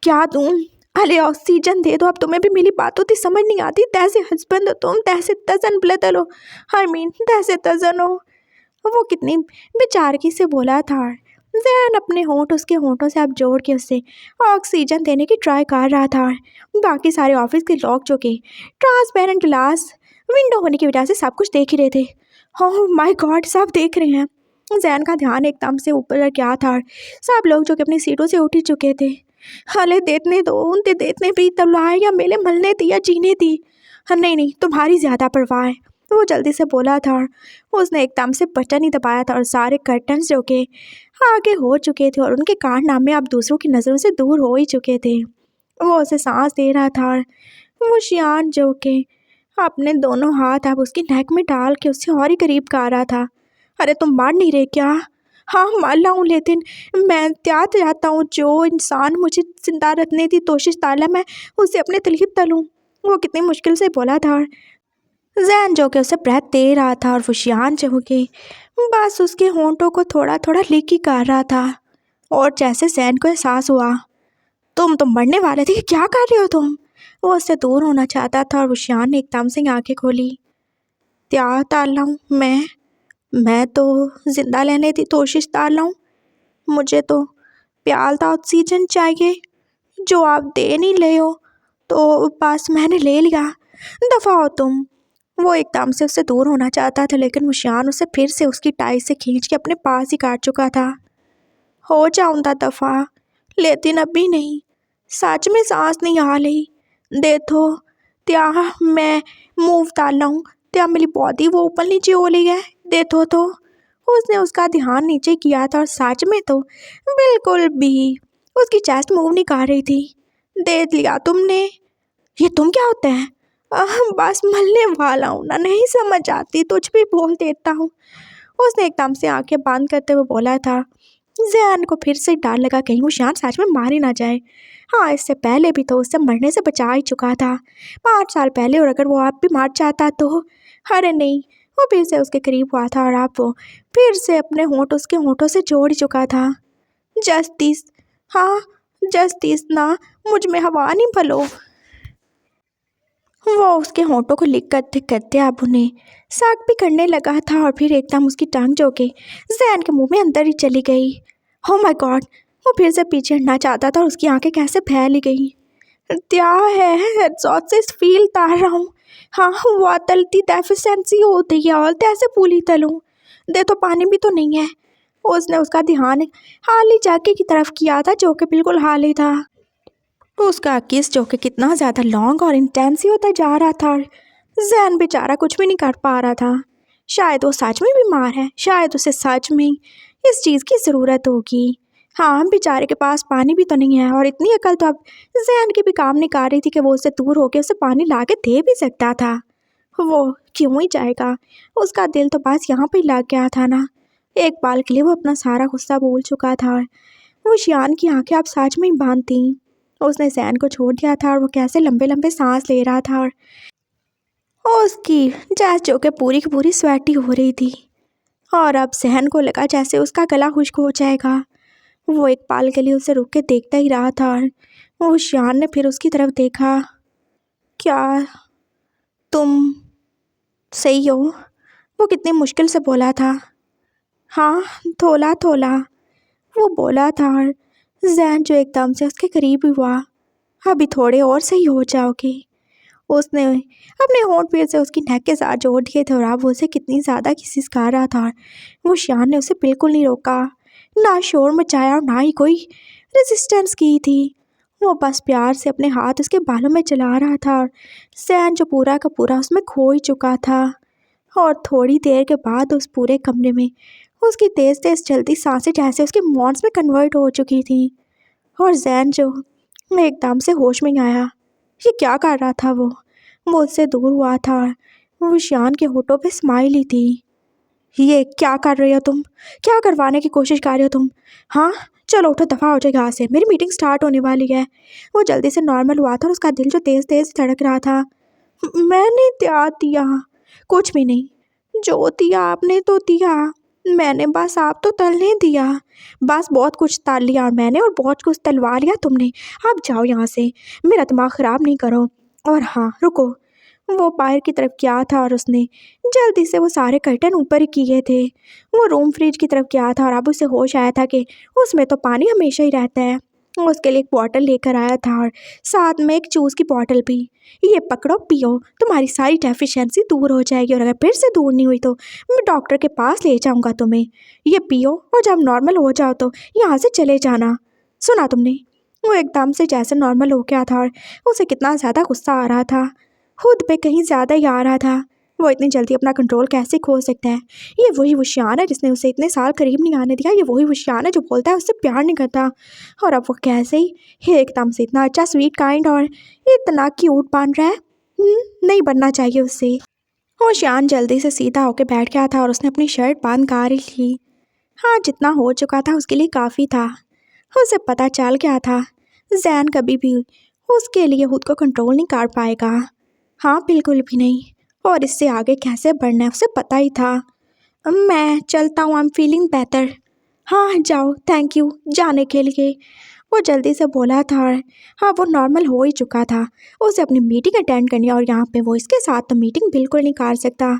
क्या दूँ? अरे ऑक्सीजन दे दो। अब तुम्हें भी मेरी बातों की समझ नहीं आती? तैसे हस्बैंड हो तुम, तैसे तजन ब्लदल हो, आई मीन तैसे तजन हो। वो कितनी बेचारगी से बोला था। जैन अपने होंठ उसके होंठों से अब जोड़ के उसे ऑक्सीजन देने की ट्राई कर रहा था। बाकी सारे ऑफिस के लोग जो कि ट्रांसपेरेंट ग्लास विंडो होने की वजह से सब कुछ देख ही रहे थे। ओह माय गॉड, सब देख रहे हैं। जैन का ध्यान एकदम से ऊपर गया था। सब लोग जो कि अपनी सीटों से उठ ही चुके थे। हले देतने दो, उनते देतने भी तलवार या मेले मलने थी या जीने थी। नहीं नहीं, तुम्हारी ज़्यादा परवाह है। वो जल्दी से बोला था और उसने एकदम से बटन ही दबाया था और सारे कर्टन्स जो के आगे हो चुके थे और उनके कारनामे अब दूसरों की नज़रों से दूर हो ही चुके थे। वो उसे सांस दे रहा था और वो शियान जो के अपने दोनों हाथ अब उसकी नेक में डाल के उससे और ही करीब का आ रहा था। अरे तुम मार नहीं रहे क्या? हाँ मार रहा हूँ, लेकिन मैं त्याग चाहता हूँ जो इंसान मुझे जिंदा रखने की कोशिश ताला मैं उसे अपने तलीब तलूँ। वो कितनी मुश्किल से बोला था। जैन जो कि उसे ब्रेथ दे रहा था और वो शियान जो कि बस उसके होंठों को थोड़ा थोड़ा लिक ही कर रहा था। और जैसे जैन को एहसास हुआ तुम तो मरने वाले थे, क्या कर रहे हो तुम? वो उससे दूर होना चाहता था और वो शियान ने एकदम से आंखें खोली। क्या ताल रहा हूँ मैं तो जिंदा लेने की कोशिश कर रहा हूँ। मुझे तो प्याल का ऑक्सीजन चाहिए जो आप दे नहीं ले हो, तो बस मैंने ले लिया। दफ़ा हो तुम। वो एकदम से उससे दूर होना चाहता था, लेकिन वो शान उसे फिर से उसकी टाई से खींच के अपने पास ही काट चुका था। हो जाऊंगा दफ़ा, लेकिन अभी नहीं। सच में सांस नहीं आ रही। देखो क्या मैं मूव डाल हूँ, क्या मेरी बॉडी वो ऊपर नीचे हो रही है? देखो तो। उसने उसका ध्यान नीचे किया था और सच में तो बिल्कुल भी उसकी चेस्ट मूव नहीं कर रही थी। देख लिया तुमने? ये तुम क्या होते हैं? बस मलने वाला हूँ ना, नहीं समझ आती, तुझ भी बोल देता हूँ। उसने एकदम से आंखें बंद करते हुए बोला था। जैन को फिर से डर लगा कहीं वो शान सच में मार ही ना जाए। हाँ, इससे पहले भी तो उससे मरने से बचा ही चुका था 5 साल पहले, और अगर वो आप भी मार चाहता तो। अरे नहीं, वो फिर से उसके करीब हुआ था और आप वो फिर से अपने होंठ उसके होंठों से जोड़ ही चुका था। जस्टिस, हाँ जस्टिस ना, मुझ में हवा नहीं भलो। वो उसके होठों को लिख करते करते अब उन्हें साग भी करने लगा था और फिर एकदम उसकी टांग जो के जैन के मुंह में अंदर ही चली गई। हो माय गॉड, वो फिर से पीछे हटना चाहता था और उसकी आंखें कैसे फैल ही गई। क्या है, एग्जॉस्ट फील तार रहा हूँ। हाँ, वो तलती डेफिशिएंसी होती है और कैसे पूली तलूं, दे तो पानी भी तो नहीं है। उसने उसका ध्यान हाली जाके की तरफ किया था जो कि बिल्कुल हाली था। उसका किस जो कि कितना ज़्यादा लॉन्ग और इंटेंस ही होता जा रहा था। जैन बेचारा कुछ भी नहीं कर पा रहा था। शायद वो सच में बीमार है, शायद उसे सच में इस चीज़ की ज़रूरत होगी। हाँ, बेचारे के पास पानी भी तो नहीं है और इतनी अकल तो अब जैन की भी काम नहीं कर रही थी कि वो उससे दूर होकर उसे पानी ला के दे भी सकता था। वो क्यों ही जाएगा, उसका दिल तो बस यहाँ पे लग गया था ना। एक बाल के लिए वो अपना सारा गुस्सा भूल चुका था। वो शियान की आंखें अब सच में ही बंद थीं। उसने जैन को छोड़ दिया था और वो कैसे लंबे लंबे सांस ले रहा था और उसकी जैस जो कि पूरी की पूरी स्वेटी हो रही थी और अब जहन को लगा जैसे उसका गला खुश्क हो जाएगा। वो एक पल के लिए उसे रुक के देखता ही रहा था और वो शियान ने फिर उसकी तरफ देखा। क्या तुम सही हो? वो कितनी मुश्किल से बोला था। हाँ, थोला थोला वो बोला था और जैन जो एकदम से उसके करीब हुआ। अभी थोड़े और सही हो जाओगे। उसने अपने होंठ फिर से उसकी नेक के साथ जोड़ दिए थे और अब वो उसे कितनी ज़्यादा किसी कर रहा था। वो शियान ने उसे बिल्कुल नहीं रोका, ना शोर मचाया और ना ही कोई रेजिस्टेंस की थी। वो बस प्यार से अपने हाथ उसके बालों में चला रहा था और जैन जो पूरा का पूरा उसमें खो ही चुका था। और थोड़ी देर के बाद उस पूरे कमरे में उसकी तेज़ तेज़ चलती सांसें जैसे उसके मॉन्स में कन्वर्ट हो चुकी थी। और जैन जो एकदम से होश में आया। ये क्या कर रहा था वो उससे दूर हुआ था। वो शियान के होठों पे स्माइल ही थी। ये क्या कर रहे हो तुम? क्या करवाने की कोशिश कर रहे हो तुम? हाँ, चलो उठो, दफ़ा हो जाए यहाँ से, मेरी मीटिंग स्टार्ट होने वाली है। वो जल्दी से नॉर्मल हुआ था और उसका दिल जो तेज़ तेज़ धड़क रहा था। मैंने त्याग दिया, कुछ भी नहीं। जो दिया आपने तो दिया, मैंने बस आप तो तलने दिया। बस बहुत कुछ तल लिया और मैंने, और बहुत कुछ तलवा लिया तुमने। आप जाओ यहाँ से, मेरा दिमाग ख़राब नहीं करो। और हाँ रुको, वो बाहर की तरफ गया था और उसने जल्दी से वो सारे कर्टन ऊपर ही किए थे। वो रूम फ्रिज की तरफ गया था और अब उसे होश आया था कि उसमें तो पानी हमेशा ही रहता है। वो उसके लिए एक बॉटल लेकर आया था और साथ में एक जूस की बॉटल भी। ये पकड़ो, पियो, तुम्हारी सारी डेफिशिएंसी दूर हो जाएगी और अगर फिर से दूर नहीं हुई तो मैं डॉक्टर के पास ले जाऊंगा तुम्हें। ये पियो और जब नॉर्मल हो जाओ तो यहाँ से चले जाना। सुना तुमने? वो एकदम से जैसे नॉर्मल हो गया था और उसे कितना ज़्यादा गुस्सा आ रहा था, खुद पे कहीं ज़्यादा ही आ रहा था। वो इतनी जल्दी अपना कंट्रोल कैसे खो सकता है? ये वही वशियान है जिसने उसे इतने साल करीब नहीं आने दिया। ये वही वशियान है जो बोलता है उससे प्यार नहीं करता और अब वो कैसे ही एकदम से इतना अच्छा, स्वीट, काइंड और इतना क्यूट बन रहा है। नहीं बनना चाहिए उससे। वो शियान जल्दी से सीधा होकर बैठ गया था और उसने अपनी शर्ट बांध कर ली। हाँ, जितना हो चुका था उसके लिए काफ़ी था। उसे पता चल गया था जैन कभी भी उसके लिए खुद को कंट्रोल नहीं कर पाएगा। हाँ, बिल्कुल भी नहीं। और इससे आगे कैसे बढ़ना है उसे पता ही था। मैं चलता हूँ, आई एम फीलिंग बेटर। हाँ जाओ, थैंक यू जाने के लिए, वो जल्दी से बोला था। हाँ, वो नॉर्मल हो ही चुका था। उसे अपनी मीटिंग अटेंड करनी और यहाँ पे वो इसके साथ तो मीटिंग बिल्कुल नहीं कर सकता।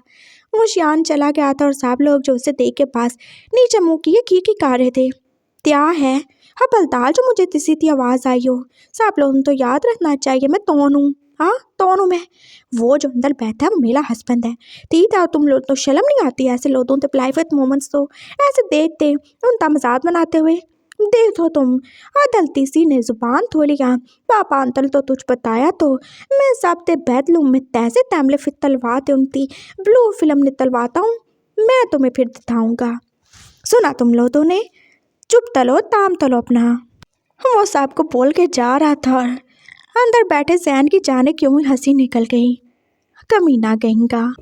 वो शियान चला गया था और सब लोग जो उसे देख के पास नीचे मुँह किए की कर रहे थे। क्या है हबलदार जो मुझे किसी की आवाज़ आई हो? सब लोगों तो याद रखना चाहिए मैं कौन हूँ। हाँ, कौन हूँ मैं? वो जो अंदर बैठा है वो मेरा हस्बैंड है। ठीक है, तुम लोग तो शर्म नहीं आती ऐसे लोगों तो प्राइवेट मोमेंट्स तो ऐसे देखते उनका मजाक बनाते हुए? देखो तुम, अदलती सी ने जुबान थोलिया, पापा अंतल तो तुझ बताया तो मैं सब ते बेदलूम में तैसे तैमले फिर तलवाते उनती ब्लू फिल्म निकलवाता हूँ। मैं तुम्हें फिर दिखाऊंगा। सुना तुम लोगों ने? चुप तलो, ताम तलो अपना। वो सबको बोल के जा रहा था और अंदर बैठे जैन की जाने क्यों ही हंसी निकल गई। कमीना गएंगा।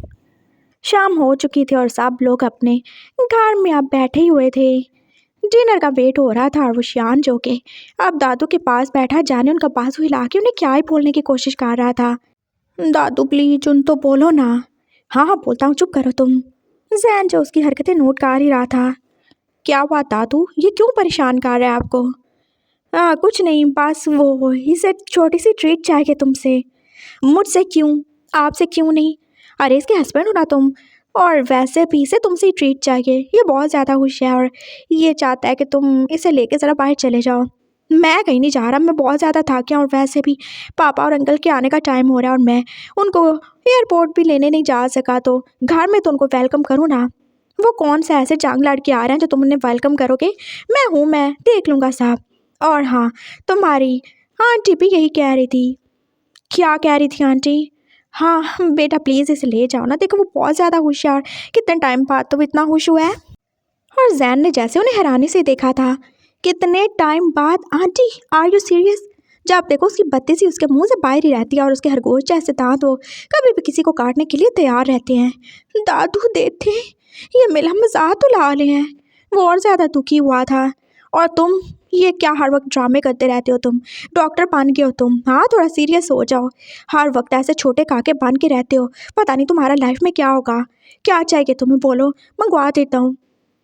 शाम हो चुकी थी और सब लोग अपने घर में अब बैठे ही हुए थे। डिनर का वेट हो रहा था और वो शियान जो के अब दादू के पास बैठा जाने उनका बाजू हिला के उन्हें क्या ही बोलने की कोशिश कर रहा था। दादू प्लीज उन तो बोलो ना। हाँ हाँ बोलता हूँ, चुप करो तुम। जैन जो उसकी हरकतें नोट कर ही रहा था। क्या हुआ दादू, ये क्यों परेशान कर रहा है आपको? कुछ नहीं, बस वो इसे छोटी सी ट्रीट चाहिए तुमसे। मुझसे क्यों? आपसे क्यों नहीं? अरे इसके हस्बैंड हो ना तुम। और वैसे भी इसे तुमसे ही ट्रीट चाहिए, ये बहुत ज़्यादा खुश है और ये चाहता है कि तुम इसे लेके ज़रा बाहर चले जाओ। मैं कहीं नहीं जा रहा, मैं बहुत ज़्यादा थक गया और वैसे भी पापा और अंकल के आने का टाइम हो रहा है और मैं उनको एयरपोर्ट भी लेने नहीं जा सका, तो घर में तो उनको वेलकम करूँ ना। वो कौन सा ऐसे जांग लड़के आ रहे हैं जो तुम उन्हें वेलकम करोगे? मैं हूँ, मैं देख लूँगा साहब। और हाँ, तुम्हारी आंटी भी यही कह रही थी। क्या कह रही थी आंटी? हाँ बेटा, प्लीज़ इसे ले जाओ ना, देखो वो बहुत ज़्यादा खुश है और कितने टाइम बाद तो वो इतना खुश हुआ है। और जैन ने जैसे उन्हें हैरानी से देखा था। कितने टाइम बाद? Aunty are you serious? जब देखो उसकी बत्ती सी उसके मुंह से बाहर ही रहती है और उसके खरगोश जैसे दांत वो कभी भी किसी को काटने के लिए तैयार रहते हैं। दादू देते, ये मिला मजाक तो ला रहे हैं। वो और ज़्यादा दुखी हुआ था। और तुम ये क्या हर वक्त ड्रामे करते रहते हो? तुम डॉक्टर बन गए हो तुम। हाँ थोड़ा सीरियस हो जाओ। हर वक्त ऐसे छोटे काके बन के रहते हो, पता नहीं तुम्हारा लाइफ में क्या होगा। क्या चाहिए तुम्हें बोलो, मंगवा देता हूँ।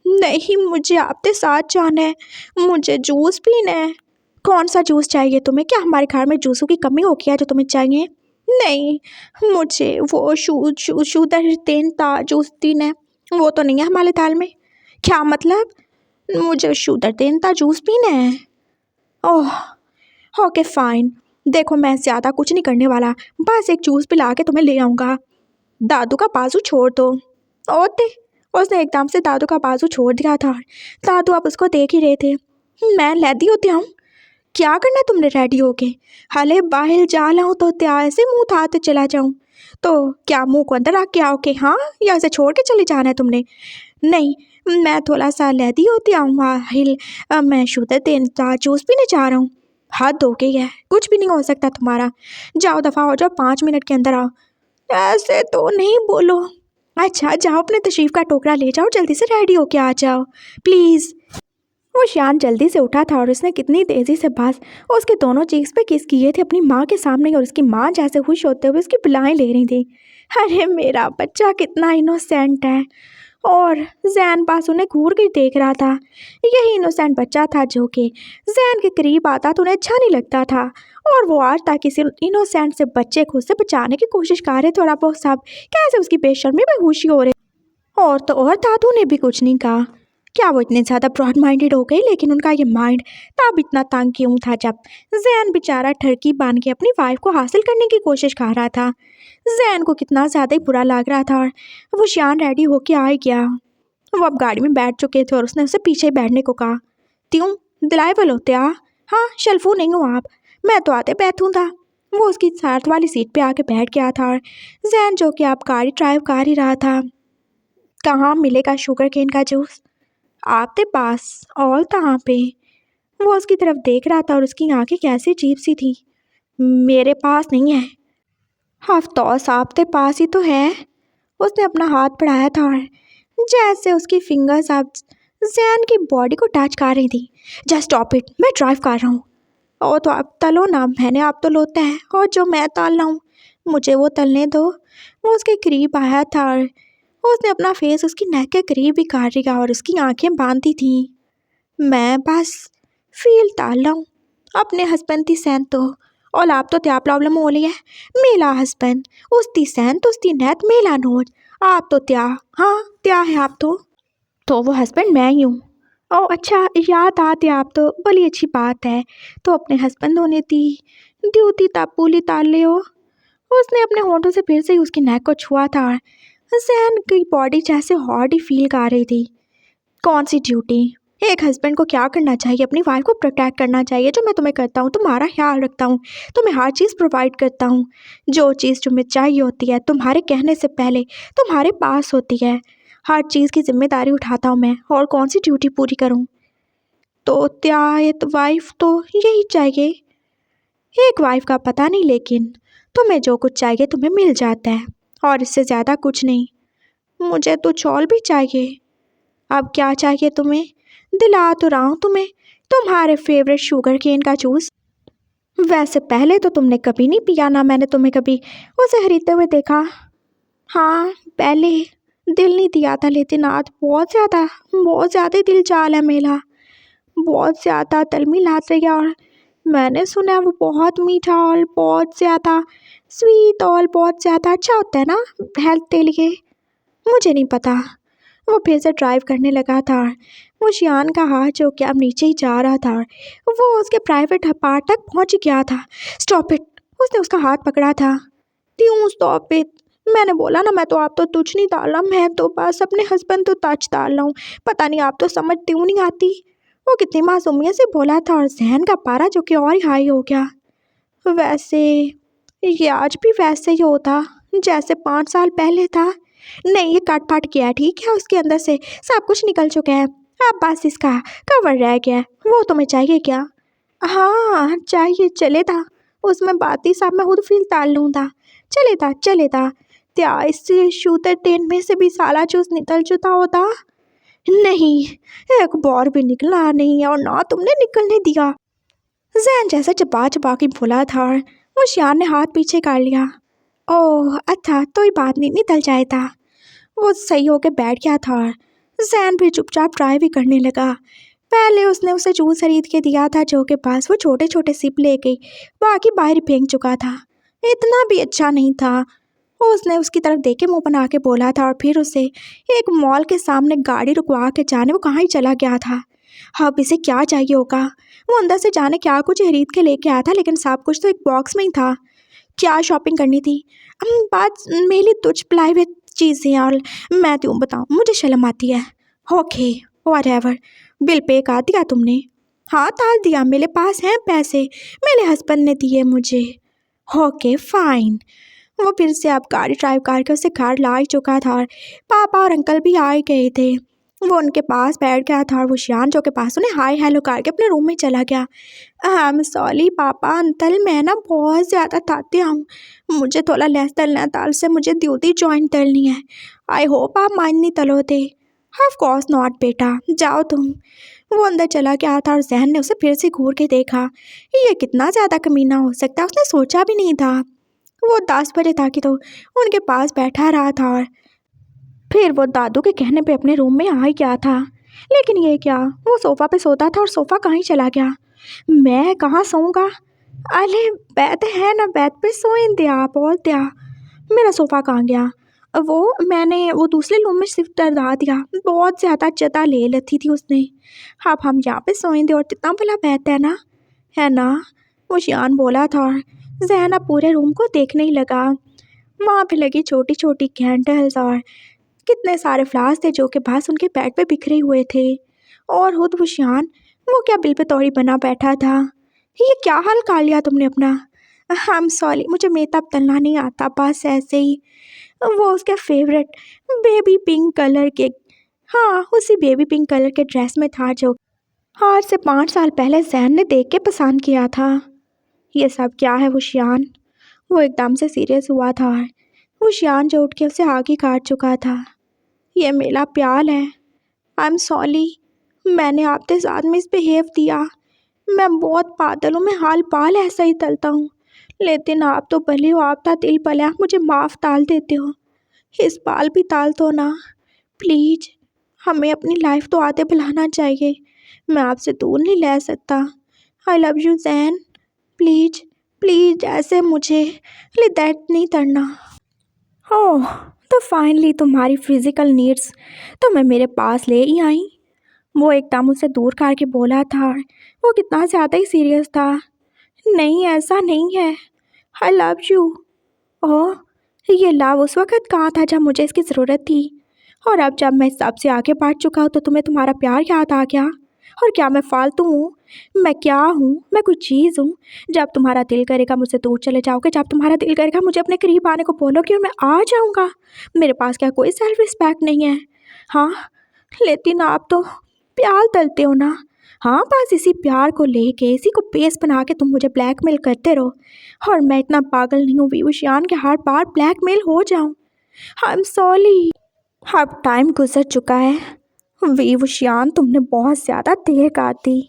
नहीं, मुझे आपके साथ जाना है, मुझे जूस पीना है। कौन सा जूस चाहिए तुम्हें? क्या हमारे घर में जूसों की कमी हो गया है जो तुम्हें चाहिए? नहीं, मुझे वो शुगर तेन जूस पीना है। वो तो नहीं है हमारे दाल में। क्या मतलब? मुझे शुगर तेन जूस पीना है। Oh okay fine. देखो मैं ज़्यादा कुछ नहीं करने वाला, बस एक जूस पिला के तुम्हें ले आऊँगा। दादू का बाजू छोड़ दो। ओते, उसने एकदम से दादू का बाजू छोड़ दिया था। दादू अब उसको देख ही रहे थे। मैं लेदी होती हूँ। क्या करना है तुमने रेडी होके? हले बाहर जा लाऊं तो त्या ऐसे मुंह उठाते चला जाऊं? तो क्या मुंह को अंदर रख के आओगे? हाँ, या ऐसे छोड़ के चले जाना है तुमने? नहीं, मैं थोड़ा सा लेदी होती हूँ हिल। मैं शुद्ध तेन जूस पीने जा रहा हूँ। हद हो गई है, कुछ भी नहीं हो सकता तुम्हारा। जाओ दफ़ा हो जाओ, 5 मिनट के अंदर आओ। ऐसे तो नहीं बोलो। अच्छा जाओ, अपने तशरीफ़ का टोकरा ले जाओ, जल्दी से रेडी होके आ जाओ प्लीज़। वो शान जल्दी से उठा था और उसने कितनी तेज़ी से बस उसके दोनों चीक्स पे किस किए थे अपनी माँ के सामने, और उसकी माँ जैसे खुश होते हुए उसकी बुलाएं ले रही थी। अरे मेरा बच्चा कितना इनोसेंट है। और जैन पास उन्हें घूर कर देख रहा था। यही इनोसेंट बच्चा था जो कि जैन के करीब आता तो उन्हें अच्छा नहीं लगता था, और वो आज तक किसी इनोसेंट से बच्चे को उससे बचाने की कोशिश कर रहे थे, और अब वो सब कैसे उसकी बेशर्मी में खुशी हो रही। और तो और दादू ने भी कुछ नहीं कहा। क्या वो इतने ज़्यादा ब्रॉड माइंडेड हो गई? लेकिन उनका ये माइंड तब इतना तंग क्यों था जब जैन बेचारा ठरकी बांध के अपनी वाइफ को हासिल करने की कोशिश कर रहा था। जैन को कितना ज़्यादा ही बुरा लग रहा था और वो शान रेडी होके आ ही गया। वो अब गाड़ी में बैठ चुके थे और उसने उसे पीछे बैठने को कहा। त्यों दिलाए वालो त्या? हाँ शल्फू नहीं हो आप, मैं तो आते बैठूँ था। वो उसकी साथ वाली सीट पे आके बैठ गया था और जैन जो कि आप गाड़ी ड्राइव कर ही रहा था। कहाँ मिलेगा शुगर केन का जूस? आपके पास? और कहाँ पे? वो उसकी तरफ देख रहा था और उसकी आंखें कैसी अजीब सी थी। मेरे पास नहीं है। हफ्तौस आपके पास ही तो है। उसने अपना हाथ बढ़ाया था और जैसे उसकी फिंगर्स अब जैन की बॉडी को टच कर रही थी। जस्ट स्टॉप इट, मैं ड्राइव कर रहा हूँ। और तो आप तलो ना, मैंने आप तो लोता है, और जो मैं तल रहा हूँ मुझे वो तलने दो। वो उसके करीब आया था और उसने अपना फेस उसकी नेक के करीब ही कर लिया और उसकी आंखें बांधी थी। मैं बस फील ताल रहा हूँ अपने हस्बैंड की सैन तो। और आप तो क्या प्रॉब्लम हो रही है? मेरा हस्बैंड उसकी सैन तो उसकी नेत मेला नोट। आप तो त्या, हाँ त्या है आप तो वो हस्बैंड मैं ही हूँ। ओह अच्छा, याद आते आप तो, बड़ी अच्छी बात है। तो अपने हस्बैंड होने दी ड्यूटी तापूली ताल ले हो। उसने अपने होंठों से फिर से ही उसकी नेक को छुआ था और जैन की बॉडी जैसे हॉट ही फील कर रही थी। कौन सी ड्यूटी? एक हस्बैंड को क्या करना चाहिए? अपनी वाइफ को प्रोटेक्ट करना चाहिए, जो मैं तुम्हें करता हूँ। तुम्हारा ख्याल रखता हूँ, तुम्हें हर चीज़ प्रोवाइड करता हूँ। जो चीज़ तुम्हें चाहिए होती है तुम्हारे कहने से पहले तुम्हारे पास होती है। हर चीज़ की जिम्मेदारी उठाता हूँ मैं, और कौन सी ड्यूटी पूरी करूँ? तो क्या एक वाइफ तो यही चाहिए। एक वाइफ का पता नहीं, लेकिन तुम्हें जो कुछ चाहिए तुम्हें मिल जाता है, और इससे ज़्यादा कुछ नहीं। मुझे तो चौल भी चाहिए। अब क्या चाहिए तुम्हें? दिला तो रहा हूँ तुम्हें तुम्हारे फेवरेट शुगर केन का जूस। वैसे पहले तो तुमने कभी नहीं पिया, ना मैंने तुम्हें कभी उसे खरीदते हुए देखा। हाँ पहले दिल नहीं दिया था, लेकिन आज बहुत ज़्यादा ही दिल चाल है मेरा। बहुत ज़्यादा तलमी लाते हैं और मैंने सुना है वो बहुत मीठा और बहुत ज़्यादा स्वीट और बहुत ज़्यादा अच्छा होता है ना हेल्थ के लिए। मुझे नहीं पता। वो फिर से ड्राइव करने लगा था। वो शियान का हाथ जो कि अब नीचे ही जा रहा था, वो उसके प्राइवेट पार्ट तक पहुंच गया था। Stop it. उसने उसका हाथ पकड़ा था। क्यों स्टॉप इट? मैंने बोला ना, मैं तो आप तो तुझ नहीं डाल रहा, मैं तो बस अपने हस्बैंड तो टच डाल रहा हूँ। पता नहीं आप तो समझ क्यों नहीं आती। वो कितनी मासूमियत से बोला था और जहन का पारा जो कि और ही हाई हो गया। वैसे ये आज भी वैसे ही होता जैसे 5 साल पहले था। नहीं, ये काट पाट किया है, ठीक है, उसके अंदर से सब कुछ निकल चुका है। अब बस इसका कवर रह गया है। वो तुम्हें चाहिए क्या? हाँ चाहिए, चलेगा। उसमें बाती साहब मैं खुद फील ताल लूँगा। चलेगा चलेगा। क्या इस शूटर टेन में से भी साला जूस निकल चुका होता? नहीं, एक बार भी निकला नहीं और ना तुमने निकलने दिया। जैन जैसा चबा चबा के बोला था और वो शियान ने हाथ पीछे कर लिया। ओह अच्छा, तो ये बात नहीं, निकल जाए था। वो सही होके बैठ गया था और जैन भी चुपचाप ट्राई भी करने लगा। पहले उसने उसे जूस खरीद के दिया था जो के पास वो छोटे छोटे सिप ले गई, बाकी बाहर फेंक चुका था। इतना भी अच्छा नहीं था। उसने उसकी तरफ देख के मुँह बना के बोला था और फिर उसे एक मॉल के सामने गाड़ी रुकवा के जाने वो कहाँ ही चला गया था। अब इसे क्या चाहिए होगा? वो अंदर से जाने क्या कुछ खरीद के लेके आया था, लेकिन सब कुछ तो एक बॉक्स में ही था। क्या शॉपिंग करनी थी? बात मेरी तुझ पलाई हुई चीज़ें और मैं क्यों बताऊँ, मुझे शर्म आती है। Okay whatever. बिल पे कर दिया तुमने? हाँ डाल दिया, मेरे पास हैं पैसे, मेरे हस्बैंड ने दिए मुझे। Okay fine. वो फिर से अब गाड़ी ड्राइव करके उसे घर ला ही चुका था और पापा और अंकल भी आ ही गए थे। वो उनके पास बैठ गया था और वो शियान जो के पास उन्हें हाय हेलो करके अपने रूम में चला गया। आई एम सॉरी पापा अंकल, मैं ना बहुत ज़्यादा थकती हूँ, मुझे थोड़ा लेस तलना था, से मुझे ड्यूटी ज्वाइन करनी है। आई होप आप माइंड नहीं तलोगे। ऑफ कोर्स नॉट बेटा, जाओ तुम। वो अंदर चला गया था और जहन ने उसे फिर से घूर के देखा। ये कितना ज़्यादा कमीना हो सकता है, उसने सोचा भी नहीं था। वो 10 बजे था कि तो उनके पास बैठा रहा था और फिर वो दादू के कहने पे अपने रूम में आ ही गया था। लेकिन ये क्या, वो सोफ़ा पे सोता था और सोफ़ा कहाँ ही चला गया। मैं कहाँ सोऊंगा? अरे बेड है ना, बेड पे सोएं दिया बोल दिया। मेरा सोफ़ा कहाँ गया? मैंने वो दूसरे रूम में शिफ्ट करवा दिया, बहुत ज़्यादा जगह ले लेती थी उसने। अब हम यहाँ पे सोएं दे और कितना भला बेहतर है ना? वो शियान बोला था और जहना पूरे रूम को देखने ही लगा। वहाँ पे लगी छोटी छोटी कैंडल्स और कितने सारे फ्लावर्स थे जो कि बस उनके बेड पे बिखरे हुए थे। और खुद वो शियान, वो क्या बिल पे तौड़ी बना बैठा था। ये क्या हाल कर लिया तुमने अपना? आई एम सॉरी, मुझे मेकअप तलना नहीं आता, बस ऐसे ही। वो उसके फेवरेट बेबी पिंक कलर के, हाँ उसी बेबी पिंक कलर के ड्रेस में था जो आज से 5 साल पहले जैन ने देख के पसंद किया था। ये सब क्या है वो शियान? वो एकदम से सीरियस हुआ था। वो शियान जो उठ के उसे आगे काट चुका था। ये मेरा प्यार है। आई एम सॉरी, मैंने आपके साथ मिसबिहेव किया। मैं बहुत पागल हूँ, मैं हाल पाल ऐसा ही तलता हूँ, लेकिन आप तो भले हो, आपका दिल भला, मुझे माफ़ टाल देते हो। इस बाल भी टाल दो ना प्लीज़। हमें अपनी लाइफ तो आगे बुलाना चाहिए, मैं आपसे दूर नहीं ले सकता। I love you Jain, please please ऐसे मुझे दैट नहीं करना। ओह, तो फाइनली तुम्हारी फिज़िकल नीड्स तो मैं मेरे पास ले ही आई। वो एकदम उसे दूर करके बोला था। वो कितना ज़्यादा ही सीरियस था। नहीं ऐसा नहीं है, आई लव यू। ओह, ये लव उस वक़्त कहा था जब मुझे इसकी ज़रूरत थी, और अब जब मैं सबसे आगे बढ़ चुका हूँ तो तुम्हें तुम्हारा प्यार याद आ गया। और क्या मैं फालतू हूँ? मैं क्या हूँ? मैं कोई चीज़ हूँ? जब तुम्हारा दिल करेगा मुझसे दूर चले जाओगे, जब तुम्हारा दिल करेगा मुझे अपने करीब आने को बोलोगे और मैं आ जाऊँगा। मेरे पास क्या कोई सेल्फ रिस्पेक्ट नहीं है? हाँ, लेकिन आप तो प्यार तलते हो ना। हाँ, बस इसी प्यार को लेके, इसी को बेस बना के तुम मुझे ब्लैकमेल करते रहो। और मैं इतना पागल नहीं हूँ विवशान के हर बार ब्लैकमेल हो जाऊँ। I am sorry. अब टाइम गुजर चुका है विवशान, तुमने बहुत ज़्यादा देर कर दी।